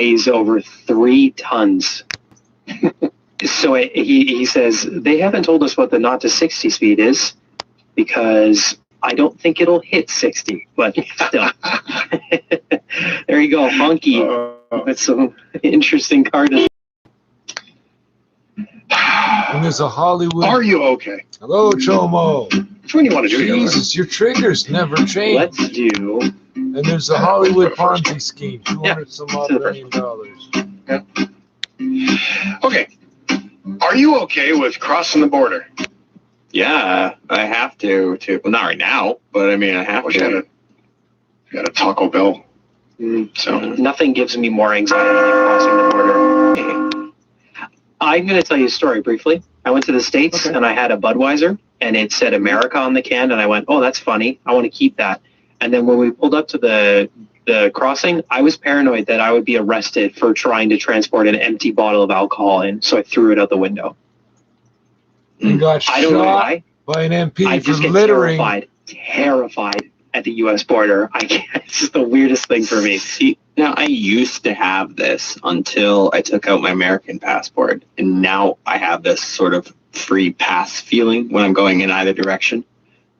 weighs over 3 tons. So he says, they haven't told us what the 0 to 60 speed is because I don't think it'll hit 60, but still. There you go, Funky. That's some interesting card. And there's a Hollywood. Are you okay? Hello, Chomo. Which one do you want to do? Jesus, your triggers never change. Let's do. And there's a Hollywood Ponzi scheme, $200 million. Yeah. Okay. Are you okay with crossing the border? Yeah, I have to. Well, not right now, but I mean, I have to. Got a Taco Bell. So nothing gives me more anxiety than crossing the border. I'm going to tell you a story briefly. I went to the States and I had a Budweiser and it said America on the can, and I went, oh, that's funny. I want to keep that. And then when we pulled up to the crossing, I was paranoid that I would be arrested for trying to transport an empty bottle of alcohol in, so I threw it out the window. You got shot by an MP I just for get littering. terrified at the U.S. border. I can't. It's just the weirdest thing for me. See, now I used to have this until I took out my American passport, and now I have this sort of free pass feeling when I'm going in either direction.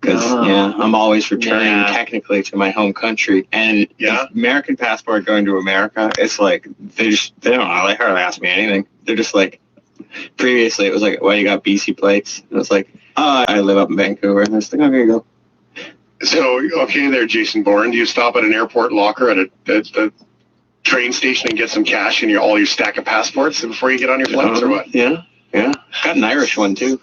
Because I'm always returning technically to my home country, and American passport going to America, it's like they don't hardly ask me anything. They're just like, previously it was like, well, you got BC plates, and it's like, I live up in Vancouver, and it's like, okay, you go. So okay, there, Jason Bourne. Do you stop at an airport locker at a train station and get some cash and all your stack of passports before you get on your flights, or what? Yeah, got an Irish one too.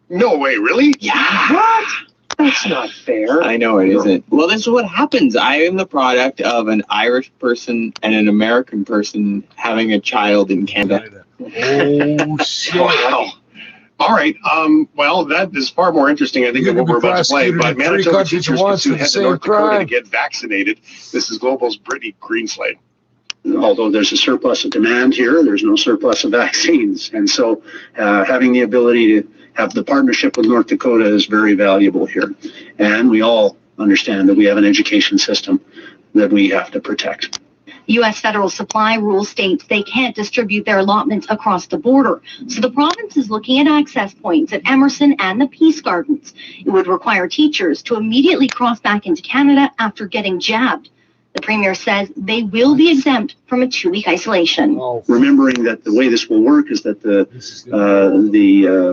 No way, really? Yeah. What? That's not fair. I know it isn't. Well, this is what happens. I am the product of an Irish person and an American person having a child in Canada. Oh, shit. Wow. All right. Well, that is far more interesting, I think, than what we're about to play. But Manitoba teachers can soon head to North Dakota to get vaccinated. This is Global's Brittany Greenslade. Although there's a surplus of demand here, there's no surplus of vaccines. And so having the ability to have the partnership with North Dakota is very valuable here. And we all understand that we have an education system that we have to protect. U.S. federal supply rule states they can't distribute their allotments across the border. So the province is looking at access points at Emerson and the Peace Gardens. It would require teachers to immediately cross back into Canada after getting jabbed. The Premier says they will be exempt from a 2-week isolation. Remembering that the way this will work is that the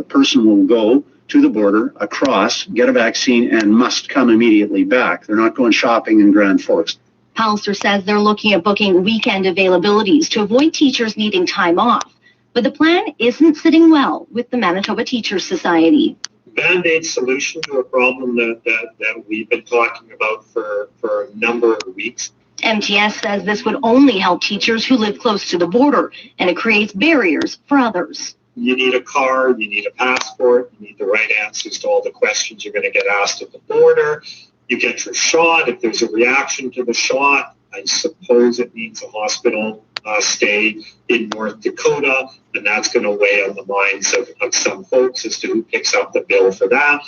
person will go to the border, across, get a vaccine, and must come immediately back. They're not going shopping in Grand Forks. Pallister says they're looking at booking weekend availabilities to avoid teachers needing time off. But the plan isn't sitting well with the Manitoba Teachers Society. Band-aid solution to a problem that we've been talking about for a number of weeks. MTS says this would only help teachers who live close to the border, and it creates barriers for others. You need a card, you need a passport, you need the right answers to all the questions you're going to get asked at the border. You get your shot. If there's a reaction to the shot, I suppose it means a hospital stay in North Dakota, and that's going to weigh on the minds of some folks as to who picks up the bill for that.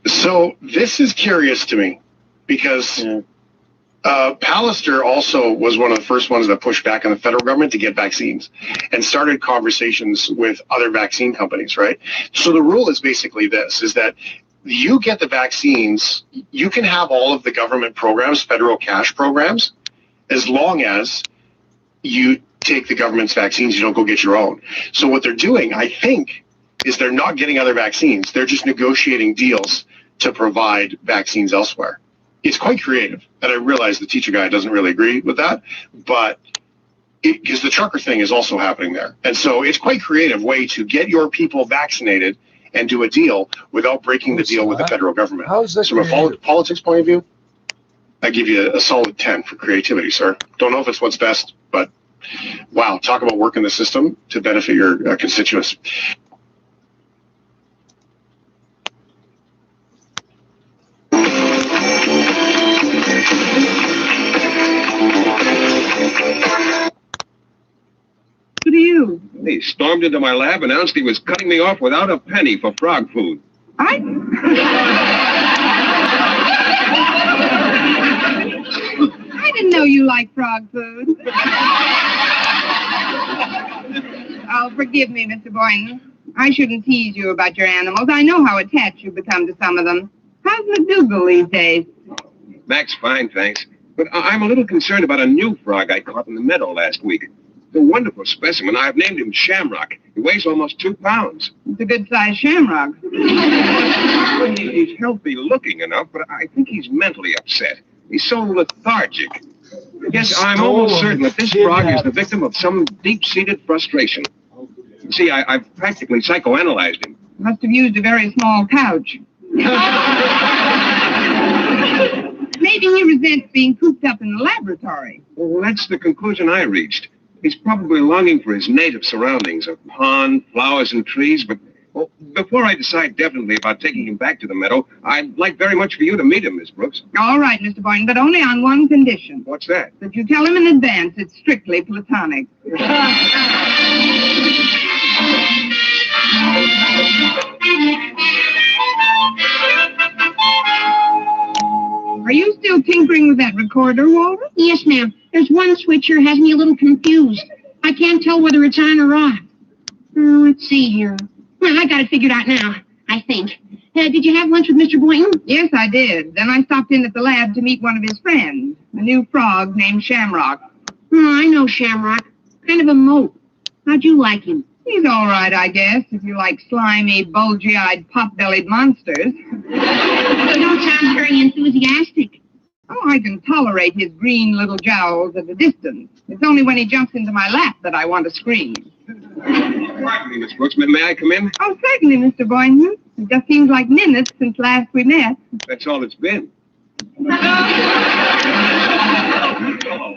So this is curious to me because Pallister also was one of the first ones that pushed back on the federal government to get vaccines and started conversations with other vaccine companies, right? So the rule is basically this, is that you get the vaccines, you can have all of the government programs, federal cash programs, as long as you take the government's vaccines, you don't go get your own. So what they're doing, I think, is they're not getting other vaccines. They're just negotiating deals to provide vaccines elsewhere. It's quite creative. And I realize the teacher guy doesn't really agree with that, but because the trucker thing is also happening there. And so it's quite creative way to get your people vaccinated and do a deal without breaking the deal with the federal government. How's that from a politics point of view, I give you a solid 10 for creativity, sir. Don't know if it's what's best, but wow, talk about working the system to benefit your constituents. Who are you? He stormed into my lab, announced he was cutting me off without a penny for frog food. I didn't know you like frog food. Oh, forgive me, Mr. Boynton. I shouldn't tease you about your animals. I know how attached you've become to some of them. How's McDougal these days? Mac's fine, thanks. But I'm a little concerned about a new frog I caught in the meadow last week. It's a wonderful specimen. I've named him Shamrock. He weighs almost 2 pounds. It's a good-sized shamrock. He's healthy looking enough, but I think he's mentally upset. He's so lethargic. Yes, I'm almost certain that this frog is the victim of some deep-seated frustration. You see, I've practically psychoanalyzed him. Must have used a very small couch. Maybe he resents being cooped up in the laboratory. Well, that's the conclusion I reached. He's probably longing for his native surroundings, a pond, flowers, and trees, but well, before I decide definitely about taking him back to the meadow, I'd like very much for you to meet him, Miss Brooks. All right, Mr. Boynton, but only on one condition. What's that? That you tell him in advance it's strictly platonic. Are you still tinkering with that recorder, Walter? Yes, ma'am. There's one switch here has me a little confused. I can't tell whether it's on or off. Let's see here. Well, I got it figured out now, I think. Did you have lunch with Mr. Boynton? Yes, I did. Then I stopped in at the lab to meet one of his friends, a new frog named Shamrock. Oh, I know Shamrock. Kind of a mope. How'd you like him? He's all right, I guess, if you like slimy, bulgy-eyed, pot-bellied monsters. You don't sound very enthusiastic. Oh, I can tolerate his green little jowls at a distance. It's only when he jumps into my lap that I want to scream. Pardon me, Miss Brooks. May I come in? Oh, certainly, Mr. Boynton. It just seems like minutes since last we met. That's all it's been. Hello,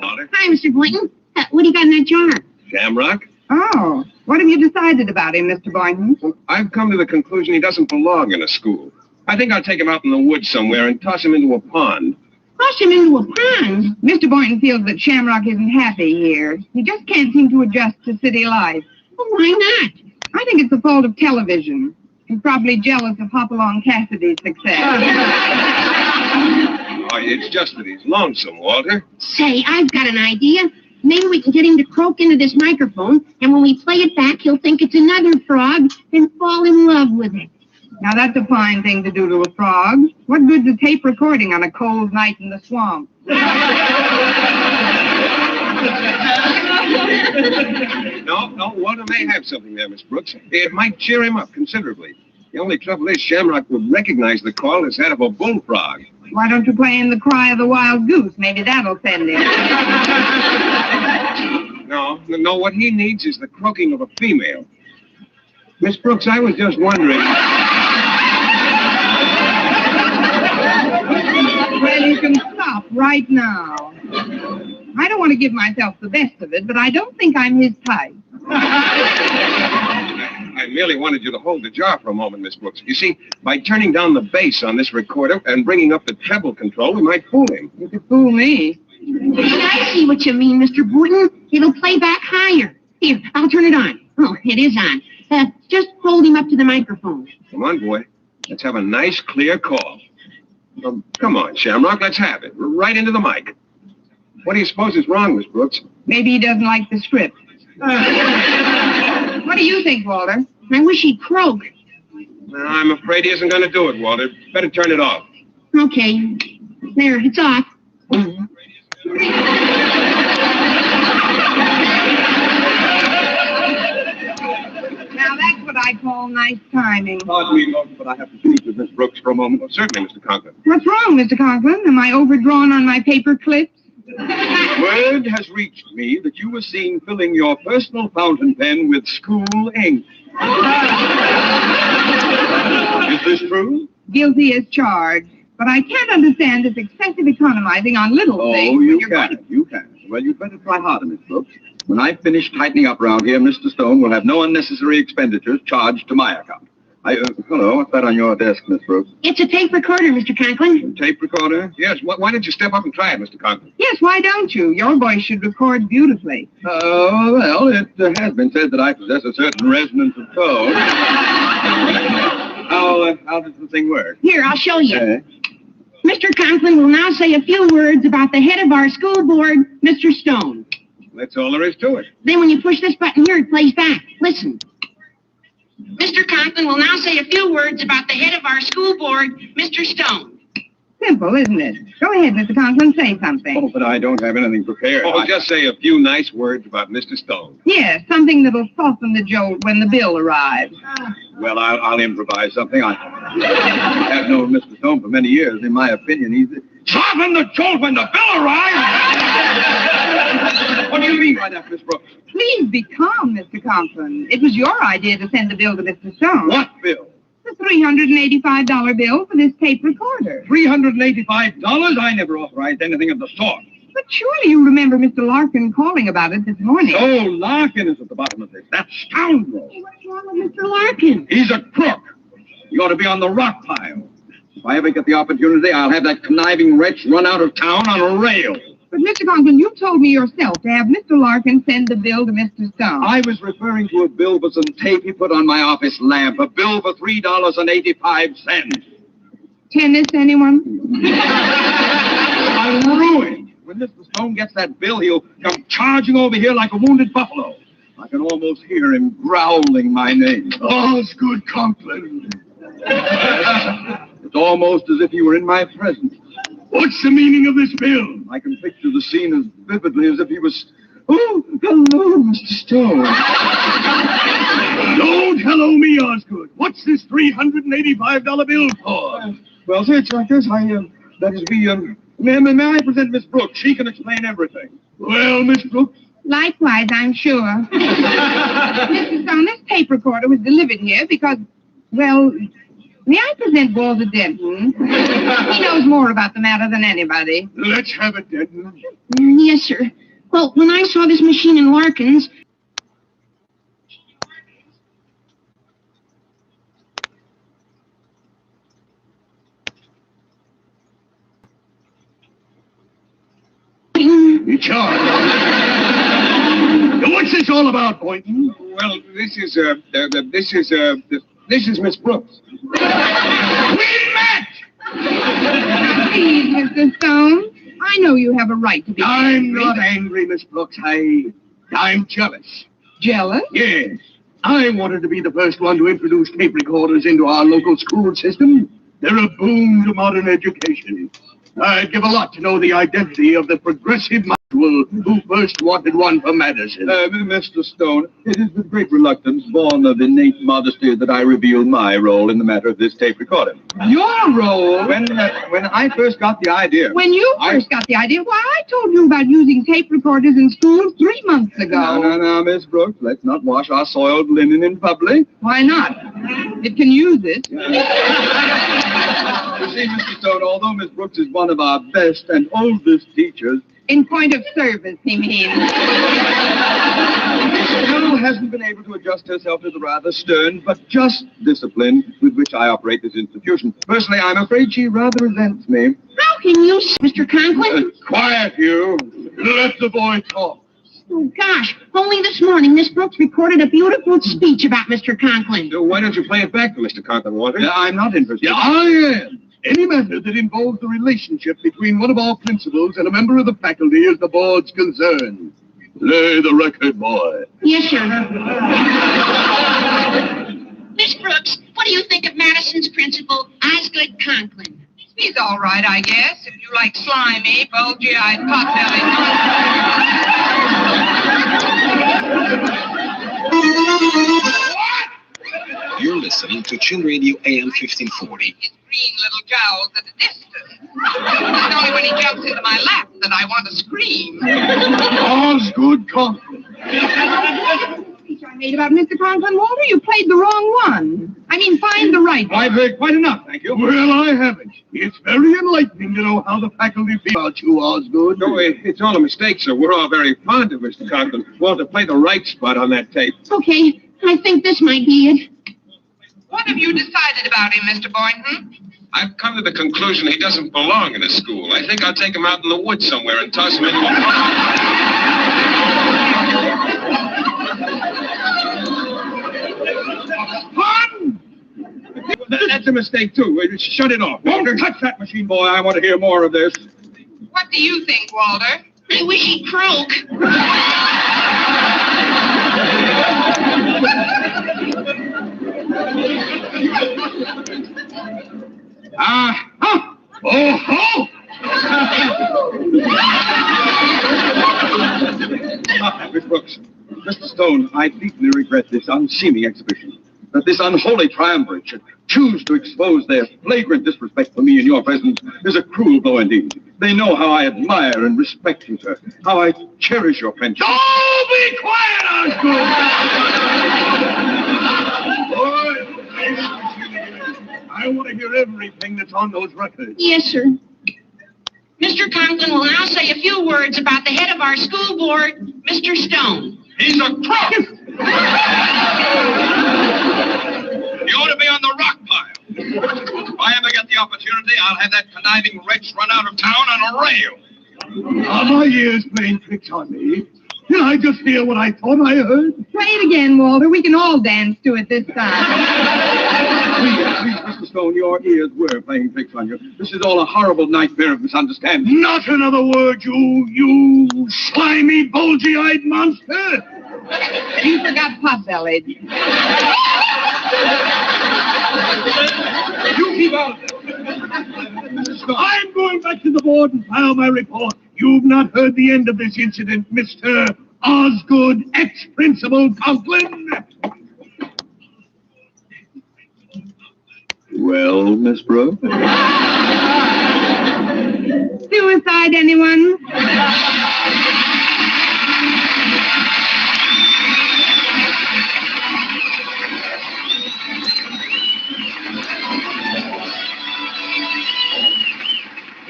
Walter. Hi, Mr. Boynton. What do you got in that jar? Shamrock? Oh, what have you decided about him, Mr. Boynton? Well, I've come to the conclusion he doesn't belong in a school. I think I'll take him out in the woods somewhere and toss him into a pond. Toss him into a pond? Mr. Boynton feels that Shamrock isn't happy here. He just can't seem to adjust to city life. Well, why not? I think it's the fault of television. He's probably jealous of Hopalong Cassidy's success. Oh, it's just that he's lonesome, Walter. Say, I've got an idea. Maybe we can get him to croak into this microphone, and when we play it back, he'll think it's another frog and fall in love with it. Now, that's a fine thing to do to a frog. What good's a tape recording on a cold night in the swamp? No, Walter may have something there, Miss Brooks. It might cheer him up considerably. The only trouble is Shamrock would recognize the call as that of a bullfrog. Why don't you play in the cry of the wild goose? Maybe that'll send him. No, what he needs is the croaking of a female. Miss Brooks, I was just wondering... Well, you can stop right now. I don't want to give myself the best of it, but I don't think I'm his type. I merely wanted you to hold the jar for a moment, Miss Brooks. You see, by turning down the bass on this recorder and bringing up the treble control, we might fool him. You could fool me. I see what you mean, Mr. Boynton. It'll play back higher. Here, I'll turn it on. Oh, it is on. Just hold him up to the microphone. Come on, boy. Let's have a nice, clear call. Come on, Shamrock, let's have it. Right into the mic. What do you suppose is wrong, Miss Brooks? Maybe he doesn't like the script. What do you think, Walter? I wish he'd croak. I'm afraid he isn't going to do it, Walter. Better turn it off. Okay. There, it's off. Now, that's what I call nice timing. Pardon me, but I have to speak with Miss Brooks for a moment. Well, certainly, Mr. Conklin. What's wrong, Mr. Conklin? Am I overdrawn on my paper clips? Word has reached me that you were seen filling your personal fountain pen with school ink. Is this true? Guilty as charged. But I can't understand this excessive economizing on little things. Oh, you can. Well, you'd better try harder, Miss Brooks. When I finish tightening up around here, Mr. Stone will have no unnecessary expenditures charged to my account. Hello, what's that on your desk, Miss Brooks? It's a tape recorder, Mr. Conklin. Tape recorder? Yes, why don't you step up and try it, Mr. Conklin? Yes, why don't you? Your voice should record beautifully. Well, it has been said that I possess a certain resonance of tone. How does the thing work? Here, I'll show you. Mr. Conklin will now say a few words about the head of our school board, Mr. Stone. That's all there is to it. Then when you push this button here, it plays back. Listen. Mr. Conklin will now say a few words about the head of our school board, Mr. Stone. Simple, isn't it? Go ahead, Mr. Conklin, say something. Oh, but I don't have anything prepared. Oh, just say a few nice words about Mr. Stone. Yes, something that'll soften the jolt when the bill arrives. Well, I'll improvise something. I have known Mr. Stone for many years. In my opinion, he's... Soften the jolt when the bill arrives! What do you mean by that, Miss Brooks? Please be calm, Mr. Conklin. It was your idea to send the bill to Mr. Stone. What bill? The $385 bill for this tape recorder. $385? I never authorized anything of the sort. But surely you remember Mr. Larkin calling about it this morning. So Larkin is at the bottom of this. That scoundrel. What's wrong with Mr. Larkin? He's a crook. He ought to be on the rock pile. If I ever get the opportunity, I'll have that conniving wretch run out of town on a rail. But, Mr. Conklin, you told me yourself to have Mr. Larkin send the bill to Mr. Stone. I was referring to a bill for some tape he put on my office lamp. A bill for $3.85. Tennis, anyone? I'm ruined. When Mr. Stone gets that bill, he'll come charging over here like a wounded buffalo. I can almost hear him growling my name. Osgood Conklin. It's almost as if he were in my presence. What's the meaning of this bill? I can picture the scene as vividly as if he was... Oh, hello, Mr. Stone. Don't hello me, Osgood. What's this $385 bill for? Well, sir, Chuckers, that is, may I present Miss Brooks? She can explain everything. Well, Miss Brooks? Likewise, I'm sure. Mr. Stone, this tape recorder was delivered here because, well... May I present Walter Denton? He knows more about the matter than anybody. Let's have it, Denton. Yes, sir. Well, when I saw this machine in Larkin's... You charge. What's this all about, Boynton? Well, this is Miss Brooks. We met! Please, Mr. Stone. I know you have a right to be I'm not angry, Miss Brooks. I'm jealous. Jealous? Yes. I wanted to be the first one to introduce tape recorders into our local school system. They're a boon to modern education. I'd give a lot to know the identity of the progressive who first wanted one for Madison. Mr. Stone, it is with great reluctance, born of innate modesty, that I reveal my role in the matter of this tape recorder. Your role? When I first got the idea... When you first got the idea? Why, I told you about using tape recorders in schools 3 months ago. No, Miss Brooks, let's not wash our soiled linen in public. Why not? It can use it. You see, Mr. Stone, although Miss Brooks is one of our best and oldest teachers... In point of service, he means. Still hasn't been able to adjust herself to the rather stern but just discipline with which I operate this institution. Personally, I'm afraid she rather resents me. How can you, Mr. Conklin? Quiet, you. Let the boy talk. Oh, gosh. Only this morning, Miss Brooks recorded a beautiful speech about Mr. Conklin. So why don't you play it back to Mr. Conklin, Walter? I'm not interested. Yeah, I am. Any matter that involves the relationship between one of our principals and a member of the faculty is the board's concern. Play the record, boy. Yes, sir. Miss Brooks, what do you think of Madison's principal, Osgood Conklin? He's all right, I guess, if you like slimy, bulgy-eyed, pot-bellied nonsense. You're listening to Chill Radio AM 1540. Green little jowls at a distance. It's only when he jumps into my lap that I want to scream. Osgood Conklin. Speech I made about Mr. Conklin, Walter, you played the wrong one. I mean, find the right one. I've heard quite enough, thank you. Well, I haven't. It's very enlightening to know how the faculty feel about you, Osgood. No, it's all a mistake, sir. We're all very fond of Mr. Conklin. Walter, play the right spot on that tape. Okay, I think this might be it. What have you decided about him, Mr. Boynton? I've come to the conclusion he doesn't belong in a school. I think I'll take him out in the woods somewhere and toss him into a Pardon! That's a mistake, too. Shut it off. Walter, touch that machine, boy. I want to hear more of this. What do you think, Walter? I wish he'd croak. Miss Brooks, Mr. Stone, I deeply regret this unseemly exhibition. That this unholy triumvirate should choose to expose their flagrant disrespect for me in your presence is a cruel blow indeed. They know how I admire and respect you, sir. How I cherish your friendship. Oh, be quiet, Osgood! I want to hear everything that's on those records. Yes, sir. Mr. Conklin will now say a few words about the head of our school board, Mr. Stone. He's a crook! He ought to be on the rock pile. If I ever get the opportunity, I'll have that conniving wretch run out of town on a rail. Are my ears playing tricks on me? Did I just hear what I thought I heard? Try it again, Walter. We can all dance to it this time. Please, Mr. Stone, your ears were playing tricks on you. This is all a horrible nightmare of misunderstanding. Not another word, you slimy, bulgy-eyed monster! You forgot Potbelly. You keep out of it. I'm going back to the board and file my report. You've not heard the end of this incident, Mr. Osgood, ex-principal Conklin. Well, Miss Brooks? Suicide, anyone?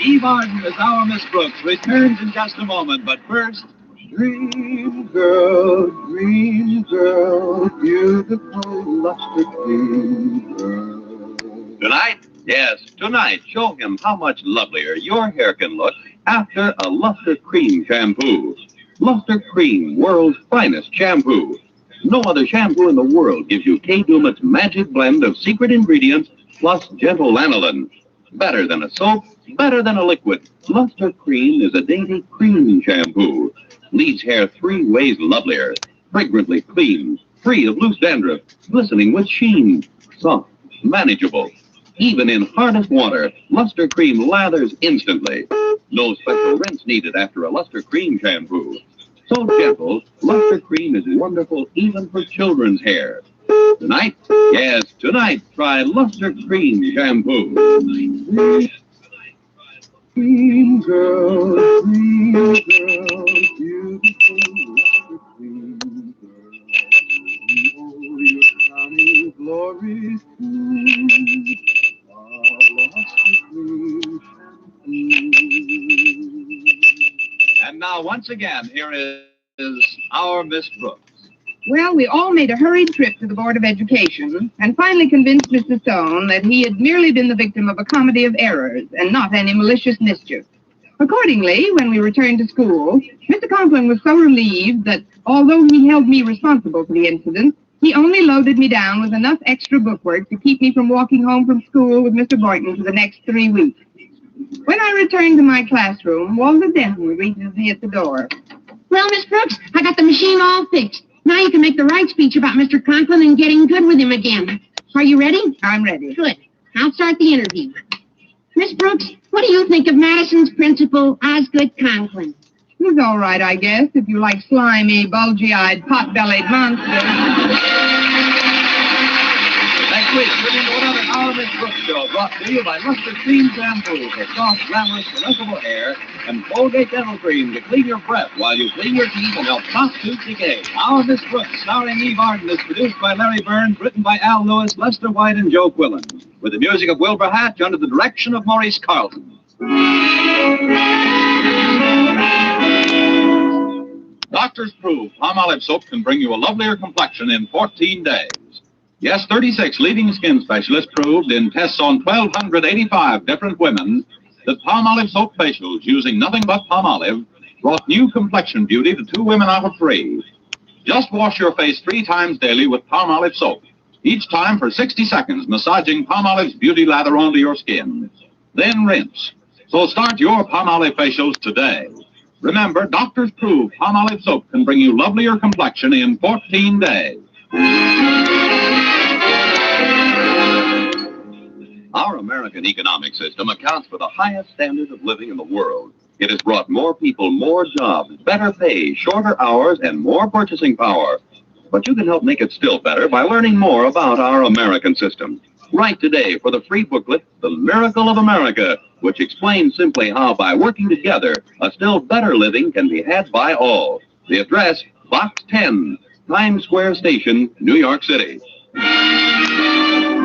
Eve Arden as our Miss Brooks returns in just a moment, but first, dream girl, beautiful, lusty dream girl. Tonight? Yes, tonight, show him how much lovelier your hair can look after a Luster Cream shampoo. Luster Cream, world's finest shampoo. No other shampoo in the world gives you K-Dumat's magic blend of secret ingredients plus gentle lanolin. Better than a soap, better than a liquid. Luster Cream is a dainty cream shampoo. Leaves hair 3 ways lovelier. Fragrantly clean, free of loose dandruff, glistening with sheen. Soft, manageable. Even in hardest water, Luster Cream lathers instantly. No special rinse needed after a Luster Cream shampoo. So gentle, Luster Cream is wonderful even for children's hair. Tonight, yes, tonight, try Luster Cream shampoo. Cream girl, beautiful Luster Cream girl. Oh, your crowning glory, Luster Cream. And now, once again, here is our Miss Brooks. Well, we all made a hurried trip to the Board of Education and finally convinced Mr. Stone that he had merely been the victim of a comedy of errors and not any malicious mischief. Accordingly, when we returned to school, Mr. Conklin was so relieved that, although he held me responsible for the incident, he only loaded me down with enough extra bookwork to keep me from walking home from school with Mr. Boynton for the next 3 weeks. When I returned to my classroom, Walter Denton greeted me at the door. Well, Miss Brooks, I got the machine all fixed. Now you can make the right speech about Mr. Conklin and getting good with him again. Are you ready? I'm ready. Good. I'll start the interview. Miss Brooks, what do you think of Madison's principal, Osgood Conklin? He's all right, I guess, if you like slimy, bulgy-eyed, pot-bellied monsters. Next week, tune into another Our Miss Brooks show brought to you by Luster Cream Shampoo for soft, glamorous, caressable hair and Colgate Dental Cream to clean your breath while you clean your teeth and help soft tooth decay. Our Miss Brooks, starring Eve Arden, is produced by Larry Burns, written by Al Lewis, Lester White, and Joe Quillen, with the music of Wilbur Hatch under the direction of Maurice Carlton. Doctors prove palm-olive soap can bring you a lovelier complexion in 14 days. Yes, 36 leading skin specialists proved in tests on 1,285 different women that palm-olive soap facials using nothing but palm-olive brought new complexion beauty to 2 women out of 3. Just wash your face 3 times daily with palm-olive soap. each time for 60 seconds, massaging Palmolive's beauty lather onto your skin. Then rinse. So start your Palmolive facials today. Remember, doctors prove Palmolive soap can bring you lovelier complexion in 14 days. Our American economic system accounts for the highest standard of living in the world. It has brought more people more jobs, better pay, shorter hours, and more purchasing power. But you can help make it still better by learning more about our American system. Write today for the free booklet, The Miracle of America, which explains simply how by working together, a still better living can be had by all. The address, Box 10, Times Square Station, New York City.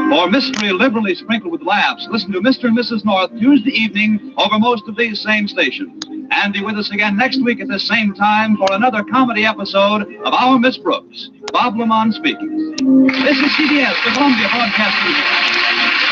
For mystery liberally sprinkled with laughs, listen to Mr. and Mrs. North Tuesday evening over most of these same stations. And be with us again next week at the same time for another comedy episode of Our Miss Brooks. Bob Lamont speaking. This is CBS, the Columbia Broadcasting.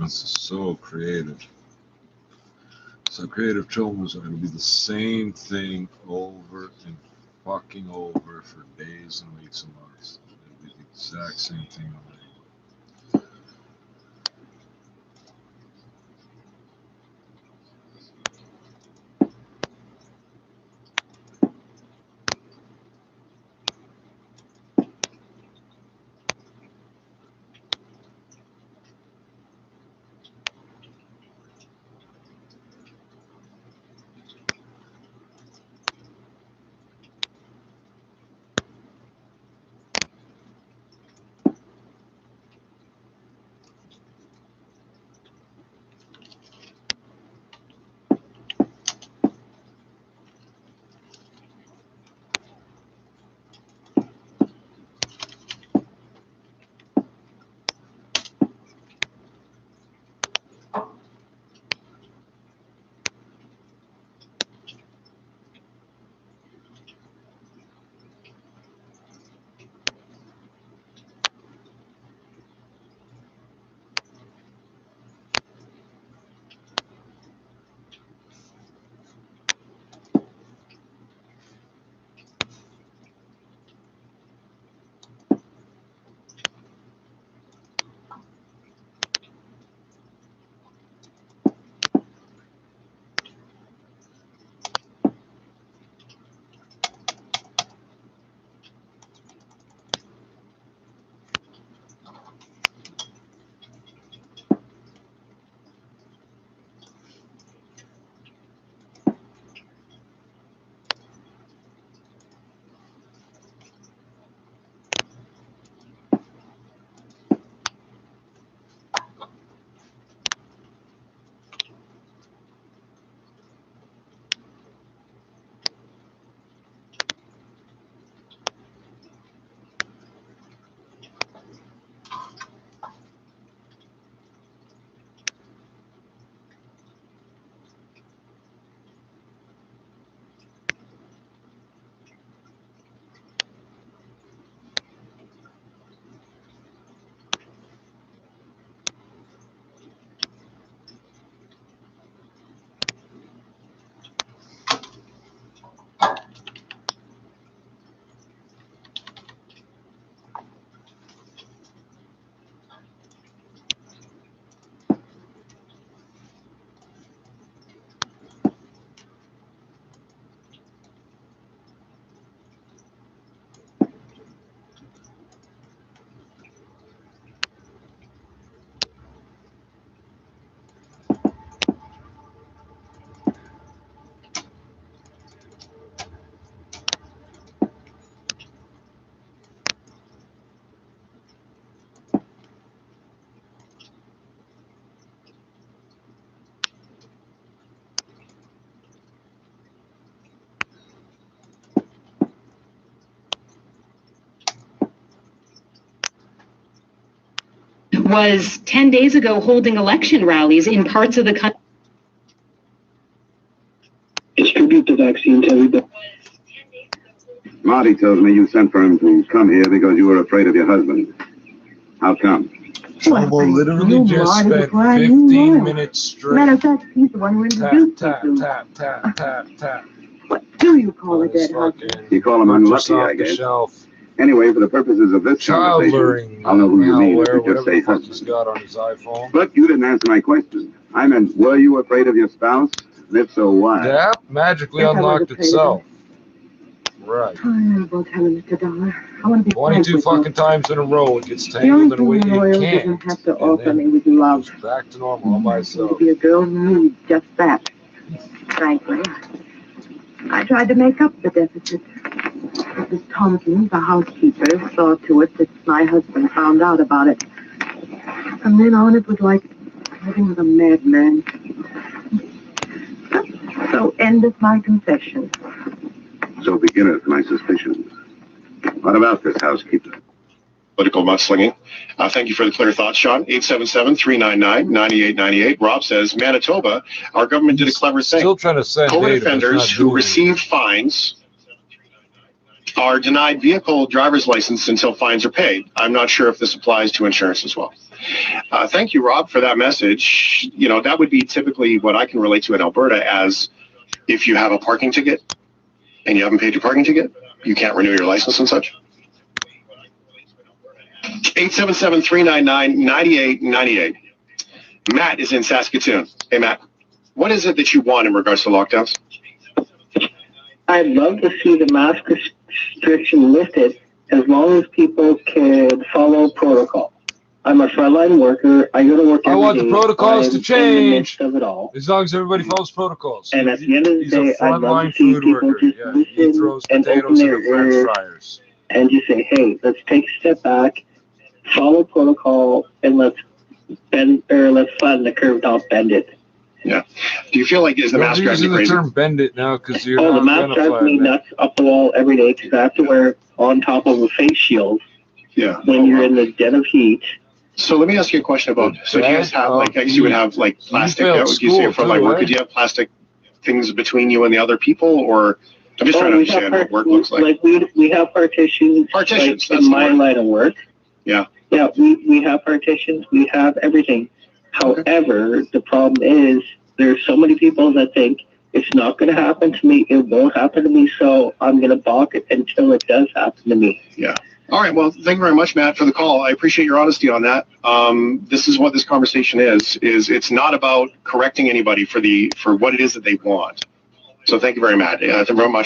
This is so creative. So creative children are going to be the same thing over and fucking over for days and weeks and months. It'll be the exact same thing over. Was 10 days ago holding election rallies in parts of the country. Distribute the vaccine to everybody. Marty tells me you sent for him to come here because you were afraid of your husband. How come? Trumbo literally just spent 15 minutes straight. Matter of fact, he's the one who introduced tap, you. tap, tap, tap, tap. What do you call a dead husband? You call him unlucky, I guess. Shelf. Anyway, for the purposes of this conversation, I'll know who you mean if you just say husband. He's got on his iPhone. But you didn't answer my question. I meant, were you afraid of your spouse? And if so, why? The app magically unlocked itself. Right. I'm going to tell him, Mr. Dollar. I want to be 22 fucking times in a row it gets tangled in a way you can't. Have to offer me with love. Back to normal all by itself. To be a girl who needs just that. Frankly, I tried to make up the deficit. Mrs. Thompson, the housekeeper, saw to it that my husband found out about it. From then on, it was like living with a madman. So endeth my confession. So beginneth my suspicions. What about this housekeeper? Political mudslinging. Thank you for the clear thoughts, Sean. 877-399-9898. Rob says, Manitoba, our government did a clever thing. Still trying to send COVID offenders who received fines are denied vehicle driver's license until fines are paid. I'm not sure if this applies to insurance as well. Thank you, Rob, for that message. You know, that would be typically what I can relate to in Alberta as if you have a parking ticket and you haven't paid your parking ticket, you can't renew your license and such. 877-399-9898. Matt is in Saskatoon. Hey, Matt, what is it that you want in regards to lockdowns? I'd love to see the mask restriction lifted as long as people can follow protocol. I'm a frontline worker. I go to work every day. I want the protocols to change. In the midst of it all. As long as everybody follows protocols. And at the end of the He's day, a I'd love frontline to see food people worker. just Yeah, he listen throws and open potatoes their in the French ears fryers. and just say, hey, let's take a step back, follow protocol, and let's flatten the curve, not bend it. Yeah. Do you feel like is the mask driving you crazy? The term "bend it" now because you're the not mask drives me nuts up the wall every day because I have to wear it on top of a face shield. Yeah. When you're in the den of heat. So let me ask you a question about. So do you guys have like? I guess you would have like plastic. Would you say for like work? Could you have plastic things between you and the other people, or? I'm just trying to understand what work looks like. Like we have partitions. Partitions. Like in my line of work. Yeah. Yeah, we have partitions. We have everything. However, the problem is there's so many people that think it's not going to happen to me. It won't happen to me. So I'm going to balk it until it does happen to me. Yeah. All right. Well, thank you very much, Matt, for the call. I appreciate your honesty on that. This is what this conversation is it's not about correcting anybody for what it is that they want. So thank you very much,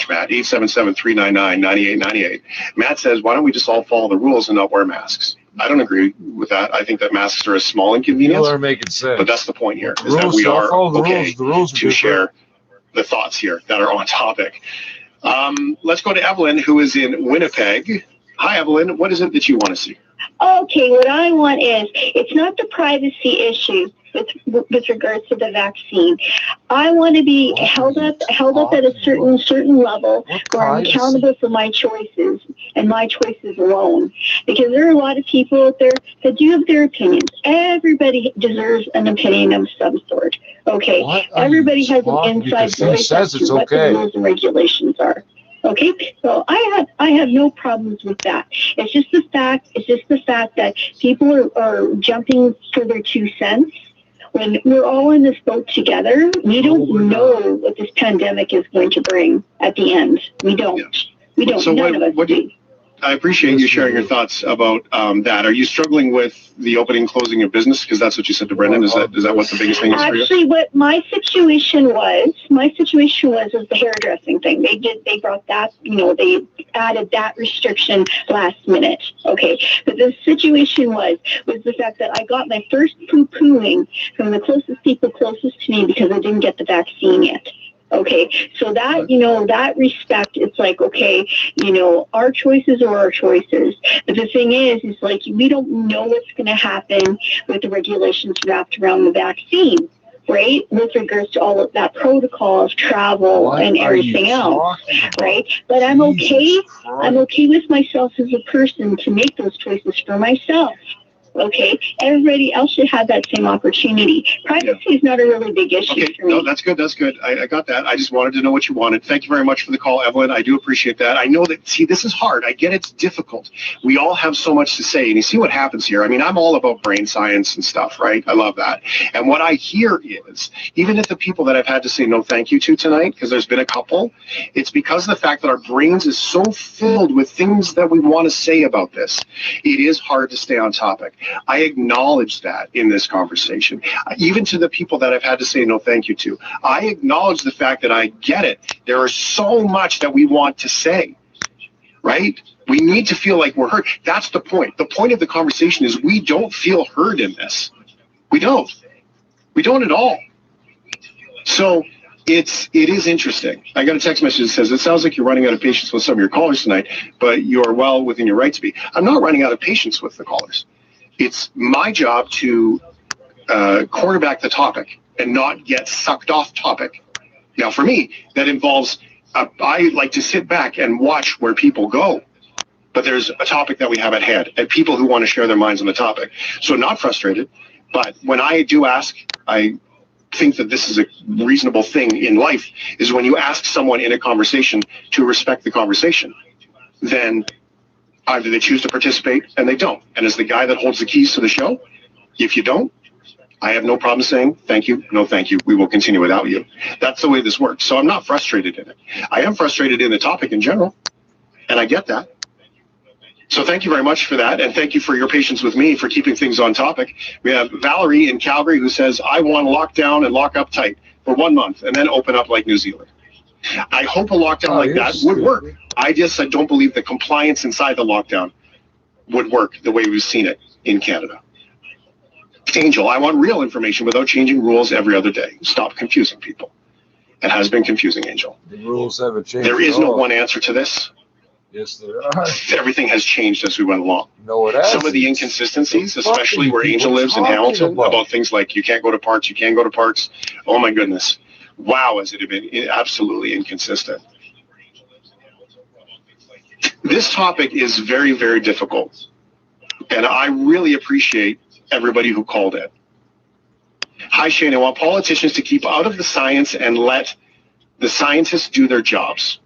Matt. 877-399-9898. Matt says, why don't we just all follow the rules and not wear masks? I don't agree with that. I think that masks are a small inconvenience. People are making sense. But that's the point here, is that we are okay to share the thoughts here that are on topic. Let's go to Evelyn, who is in Winnipeg. Hi, Evelyn. What is it that you want to see? Okay, what I want is, it's not the privacy issue with regards to the vaccine. I want to be held up at a certain level where I'm accountable for my choices and my choices alone. Because there are a lot of people out there that do have their opinions. Everybody deserves an opinion of some sort. Okay, everybody has an inside voice as to what the rules and regulations are. Okay, so I have no problems with that. It's just the fact that people are jumping for their 2 cents. When we're all in this boat together, we don't know what this pandemic is going to bring at the end. We don't. We don't. So none of us do. I appreciate you sharing your thoughts about that. Are you struggling with the opening and closing of business? Because that's what you said to Brendan. Is that what the biggest thing is for you? Actually, what my situation was the hairdressing thing. They brought that, they added that restriction last minute. Okay. But the situation was the fact that I got my first poo-pooing from the closest people closest to me because I didn't get the vaccine yet. Okay, so that, that respect, it's like, okay, our choices are our choices. But the thing is like, we don't know what's going to happen with the regulations wrapped around the vaccine, right? With regards to all of that protocol of travel and everything else, right? But I'm okay with myself as a person to make those choices for myself. Okay, everybody else should have that same opportunity. Privacy is not a really big issue for me. No, that's good. That's good. I got that. I just wanted to know what you wanted. Thank you very much for the call, Evelyn. I do appreciate that. I know that, this is hard. I get it's difficult. We all have so much to say, and you see what happens here. I mean, I'm all about brain science and stuff, right? I love that. And what I hear is, even if the people that I've had to say no thank you to tonight, because there's been a couple, it's because of the fact that our brains is so filled with things that we want to say about this. It is hard to stay on topic. I acknowledge that in this conversation, even to the people that I've had to say no thank you to. I acknowledge the fact that I get it. There is so much that we want to say, right? We need to feel like we're heard. That's the point. The point of the conversation is we don't feel heard in this. We don't. We don't at all. So it is interesting. I got a text message that says, it sounds like you're running out of patience with some of your callers tonight, but you're well within your right to be. I'm not running out of patience with the callers. It's my job to quarterback the topic and not get sucked off topic. Now, for me, that involves, I like to sit back and watch where people go. But there's a topic that we have at hand and people who want to share their minds on the topic. So not frustrated, but when I do ask, I think that this is a reasonable thing in life, is when you ask someone in a conversation to respect the conversation. then either they choose to participate and they don't. And as the guy that holds the keys to the show, if you don't, I have no problem saying thank you, no thank you, we will continue without you. That's the way this works. So I'm not frustrated in it. I am frustrated in the topic in general, and I get that. So thank you very much for that, and thank you for your patience with me for keeping things on topic. We have Valerie in Calgary who says, I want to lock down and lock up tight for 1 month and then open up like New Zealand. I hope a lockdown like that would work. I don't believe the compliance inside the lockdown would work the way we've seen it in Canada. Angel, I want real information without changing rules every other day. Stop confusing people. It has been confusing, Angel. The rules haven't changed. There is no one answer to this. Yes, there are. Everything has changed as we went along. No, it hasn't. Some of the inconsistencies, especially where Angel lives in Hamilton, about things like you can't go to parks, you can go to parks. Oh my goodness. Wow, has it been absolutely inconsistent. This topic is very, very difficult. And I really appreciate everybody who called in. Hi, Shane. I want politicians to keep out of the science and let the scientists do their jobs.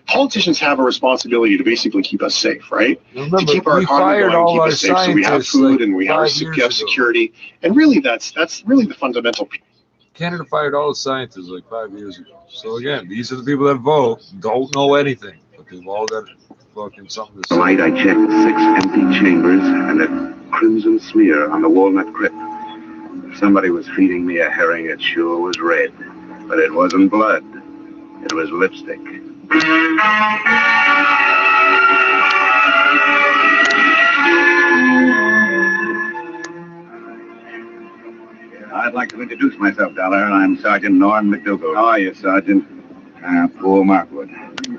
Politicians have a responsibility to basically keep us safe, right? Remember, to keep our economy going, keep us safe, so we have food and we have security. And really, that's really the fundamental. Canada fired all the scientists like 5 years ago. So again, these are the people that vote, don't know anything, but they've all got fucking something to say. Tonight I checked 6 empty chambers and a crimson smear on the walnut crypt. If somebody was feeding me a herring, it sure was red. But it wasn't blood. It was lipstick. I'd like to introduce myself, Dollar. I'm Sergeant Norm McDougal. How are you, Sergeant? Poor Markwood.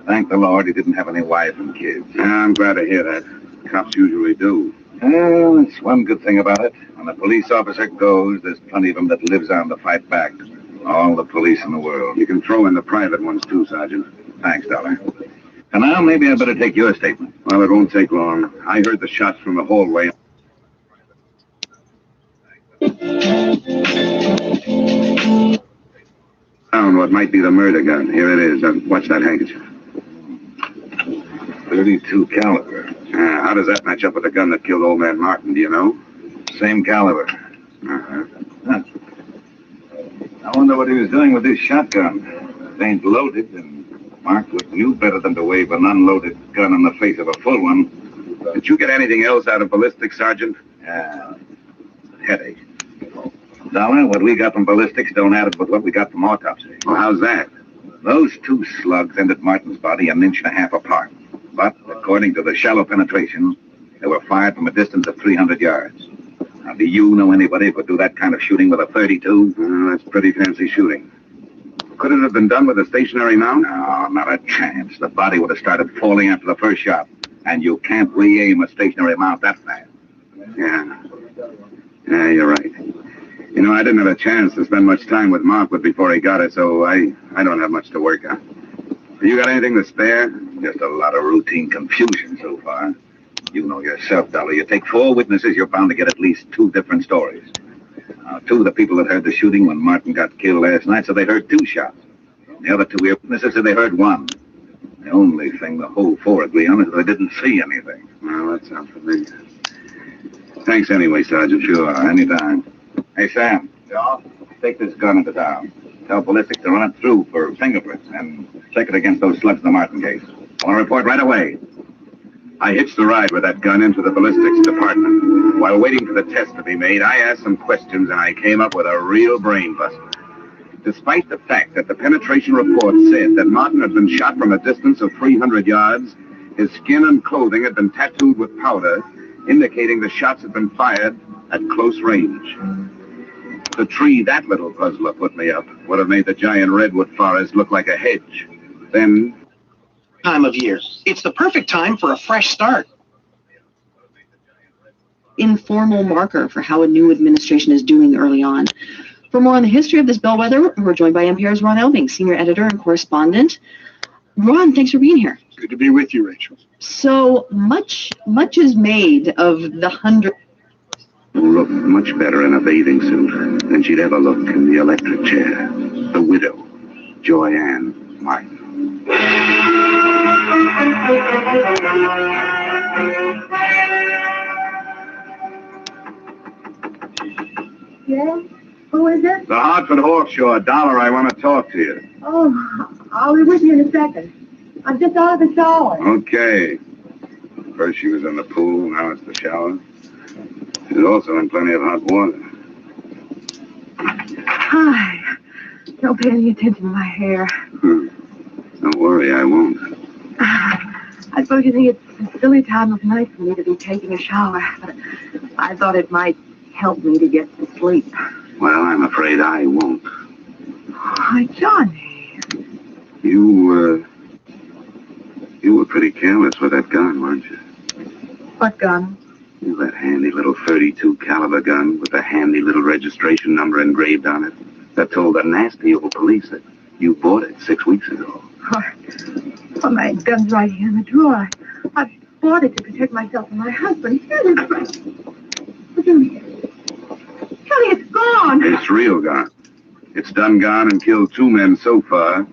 Thank the Lord he didn't have any wife and kids. I'm glad to hear that. Cops usually do. Well, it's one good thing about it. When a police officer goes, there's plenty of them that lives on to fight back. All the police in the world. You can throw in the private ones too, Sergeant. Thanks, Dollar. And now maybe I better take your statement. Well, it won't take long. I heard the shots from the hallway. Found what might be the murder gun. Here it is. Watch that handkerchief. 32 caliber. How does that match up with the gun that killed old man Martin? Do you know? Same caliber. Uh-huh. Huh. I wonder what he was doing with this shotgun. It ain't loaded, and Markwood knew better than to wave an unloaded gun in the face of a full one. Did you get anything else out of ballistics, Sergeant? Headache. Dollar, what we got from ballistics don't add up with what we got from autopsy. Well, how's that? Those 2 slugs entered Martin's body 1.5 inches apart. But, according to the shallow penetration, they were fired from a distance of 300 yards. Now, do you know anybody who could do that kind of shooting with a .32? That's pretty fancy shooting. Could it have been done with a stationary mount? No, not a chance. The body would have started falling after the first shot. And you can't re-aim a stationary mount that fast. Yeah, you're right. You know, I didn't have a chance to spend much time with Markwood before he got it, so I don't have much to work on. You got anything to spare? Just a lot of routine confusion so far. You know yourself, Dollar. You take 4 witnesses, you're bound to get at least 2 different stories. 2 of the people that heard the shooting when Martin got killed last night said they heard 2 shots. The other 2 witnesses said they heard 1. The only thing the whole 4 agree on is they didn't see anything. Well, that sounds familiar. Thanks anyway, Sergeant. Sure, anytime. Hey, Sam. Yeah? Take this gun into town. Tell ballistics to run it through for fingerprints and check it against those slugs in the Martin case. I want to report right away. I hitched the ride with that gun into the ballistics department. While waiting for the test to be made, I asked some questions and I came up with a real brain buster. Despite the fact that the penetration report said that Martin had been shot from a distance of 300 yards, his skin and clothing had been tattooed with powder, indicating the shots had been fired at close range. The tree that little puzzler put me up would have made the giant redwood forest look like a hedge. Then... Time of year. It's the perfect time for a fresh start. Informal marker for how a new administration is doing early on. For more on the history of this bellwether, we're joined by NPR's Ron Elving, senior editor and correspondent. Ron, thanks for being here. Good to be with you, Rachel. So much is made of the 100. Looked much better in a bathing suit than she'd ever look in the electric chair. The widow, Joyanne Martin. Yes? Who is it? The Hartford Hawkshaw. Dollar, I want to talk to you. Oh, I'll be with you in a second. I'm just out of the shower. Okay. First she was in the pool, now it's the shower. She's also in plenty of hot water. Hi. Don't pay any attention to my hair. Don't worry, I won't. I suppose you think it's a silly time of night for me to be taking a shower, but I thought it might help me to get to sleep. Well, I'm afraid I won't. Hi, Johnny. You were pretty careless with that gun, weren't you? What gun? That handy little .32 caliber gun with a handy little registration number engraved on it that told the nasty old police that you bought it 6 weeks ago. Oh, my gun's right here in the drawer. I bought it to protect myself and my husband. Here it is. What do you mean? Johnny, it's gone. It's real gone. It's done gone and killed 2 men so far.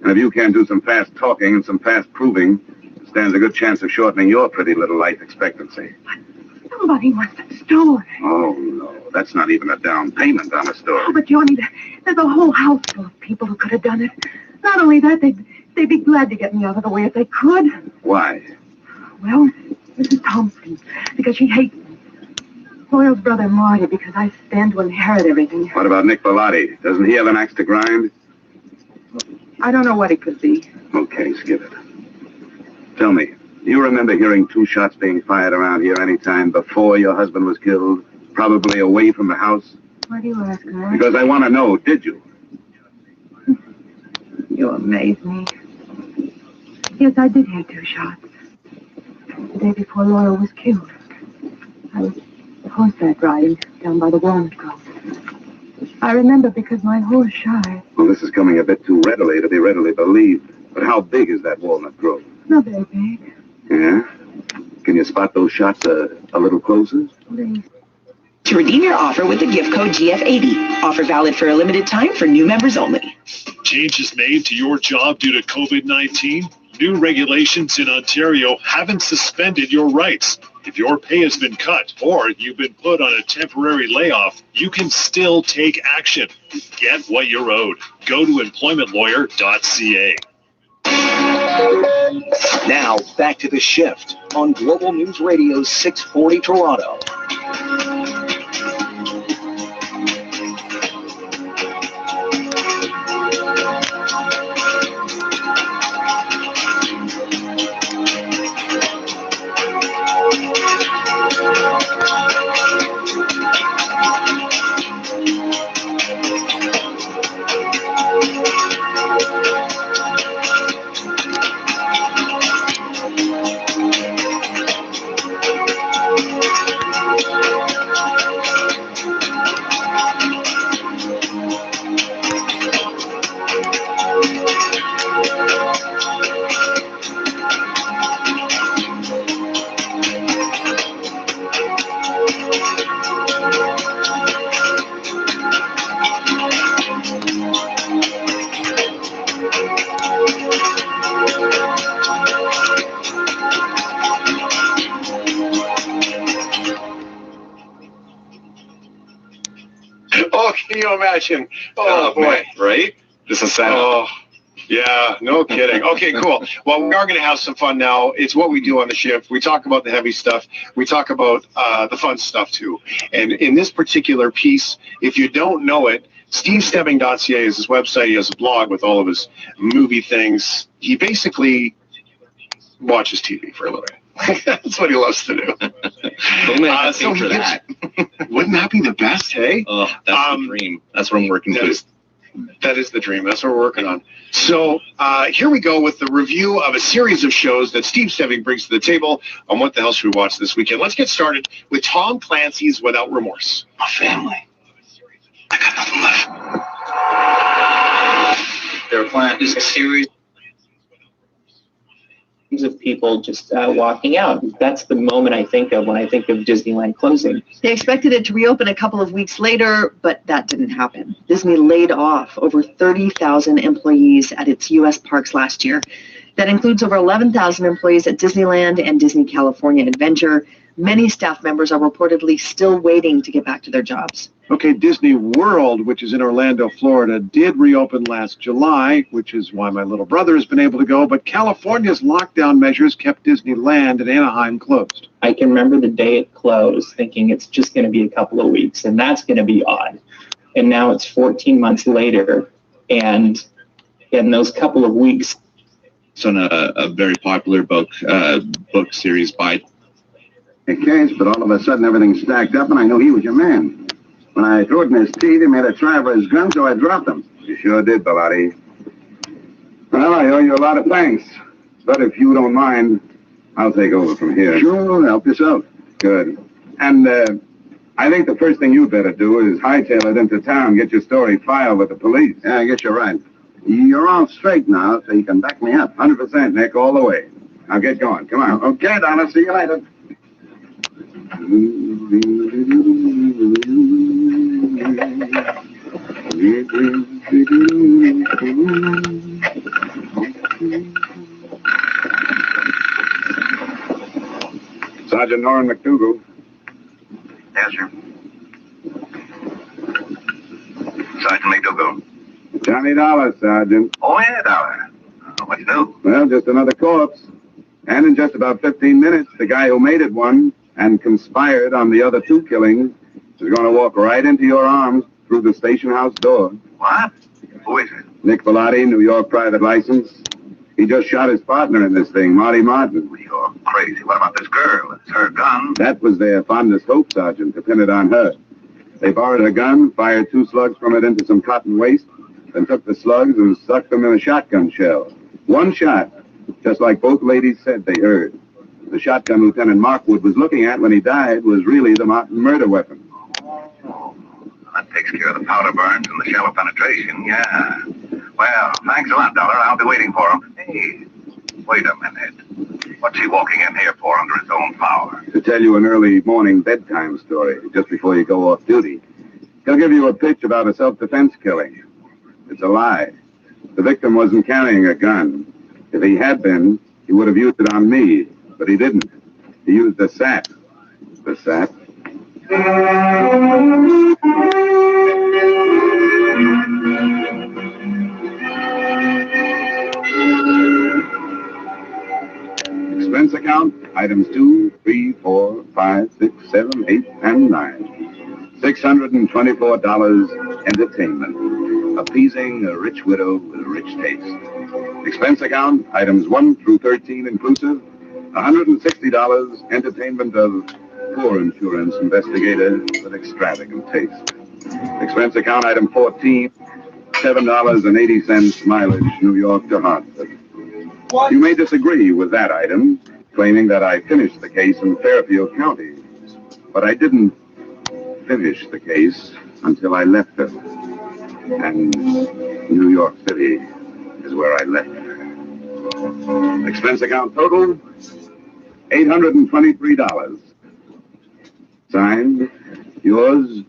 And if you can't do some fast talking and some fast proving, it stands a good chance of shortening your pretty little life expectancy. Somebody must have stolen it. Oh, no. That's not even a down payment on a store. Oh, but Johnny, there's a whole house full of people who could have done it. Not only that, they'd be glad to get me out of the way if they could. Why? Well, Mrs. Thompson, because she hates me. Hoyle's brother Marty, because I stand to inherit everything. What about Nick Bellotti? Doesn't he have an axe to grind? I don't know what it could be. Okay, skip it. Tell me, you remember hearing 2 shots being fired around here any time before your husband was killed? Probably away from the house? Why do you ask that? Because I want to know, did you? You amaze me. Yes, I did hear 2 shots. The day before Laura was killed. I was horseback riding down by the walnut grove. I remember because my horse shied. Well, this is coming a bit too readily to be readily believed. But how big is that walnut grove? Not very big. Yeah? Can you spot those shots a little closer? Please. To redeem your offer with the gift code GF80. Offer valid for a limited time for new members only. Changes made to your job due to COVID-19? New regulations in Ontario haven't suspended your rights. If your pay has been cut or you've been put on a temporary layoff, you can still take action. Get what you're owed. Go to employmentlawyer.ca. Now, back to The Shift on Global News Radio 640 Toronto. Oh, can you imagine? Oh, boy. Man, right? This is sad. Oh, yeah, no kidding. Okay, cool. Well, we are going to have some fun now. It's what we do on the shift. We talk about the heavy stuff. We talk about the fun stuff, too. And in this particular piece, if you don't know it, SteveStebbing.ca is his website. He has a blog with all of his movie things. He basically watches TV for a living. That's what he loves to do. So he gets, wouldn't that be the best, hey? Oh, that's the dream. That's what I'm working to. That is the dream. That's what we're working on. So here we go with the review of a series of shows that Steve Stebbing brings to the table on What the Hell Should We Watch this weekend. Let's get started with Tom Clancy's Without Remorse. My family. I got nothing left. They're planning this series. of people just walking out. That's the moment I think of when I think of Disneyland closing. They expected it to reopen a couple of weeks later, but that didn't happen. Disney laid off over 30,000 employees at its U.S. parks last year. That includes over 11,000 employees at Disneyland and Disney California Adventure. Many staff members are reportedly still waiting to get back to their jobs. Okay, Disney World, which is in Orlando, Florida, did reopen last July, which is why my little brother has been able to go, but California's lockdown measures kept Disneyland and Anaheim closed. I can remember the day it closed thinking it's just going to be a couple of weeks, and that's going to be odd. And now it's 14 months later, and in those couple of weeks... It's on a very popular book series by... A case, but all of a sudden everything stacked up and I knew he was your man. When I threw it in his teeth, he made a try for his gun, so I dropped him. You sure did, Bellotti. Well, I owe you a lot of thanks. But if you don't mind, I'll take over from here. Sure, help yourself. Good. And I think the first thing you better do is hightail it into town, get your story filed with the police. Yeah, I guess you're right. You're all straight now, so you can back me up. 100%, Nick, all the way. Now get going. Come on. Okay, Donna, see you later. Sergeant Norman McDougal. Yes, sir. Sergeant McDougal. Johnny Dollar, Sergeant. Oh, yeah, Dollar. What's new? Well, just another corpse. And in just about 15 minutes, the guy who made it one and conspired on the other two killings is going to walk right into your arms through the station house door. What? Who is it? Nick Bellotti, New York private license. He just shot his partner in this thing, Marty Martin. You're crazy. What about this girl? It's her gun. That was their fondest hope, Sergeant, to pin it on her. They borrowed her gun, fired 2 slugs from it into some cotton waste, then took the slugs and stuck them in a shotgun shell. 1 shot, just like both ladies said they heard. The shotgun Lieutenant Markwood was looking at when he died was really the Martin murder weapon. Oh, that takes care of the powder burns and the shallow penetration, yeah. Well, thanks a lot, Dollar. I'll be waiting for him. Hey, wait a minute. What's he walking in here for under his own power? To tell you an early morning bedtime story, just before you go off duty. He'll give you a pitch about a self-defense killing. It's a lie. The victim wasn't carrying a gun. If he had been, he would have used it on me. But he didn't. He used the sap. The sap. Expense account, items 2, 3, 4, 5, 6, 7, 8, and 9. $624 entertainment. Appeasing a rich widow with a rich taste. Expense account, items 1 through 13 inclusive. $160 entertainment of poor insurance investigator with extravagant taste. Expense account item 14, $7.80 mileage New York to Hartford. You may disagree with that item, claiming that I finished the case in Fairfield County. But I didn't finish the case until I left her. And New York City is where I left her. Expense account total, $823. Signed, yours,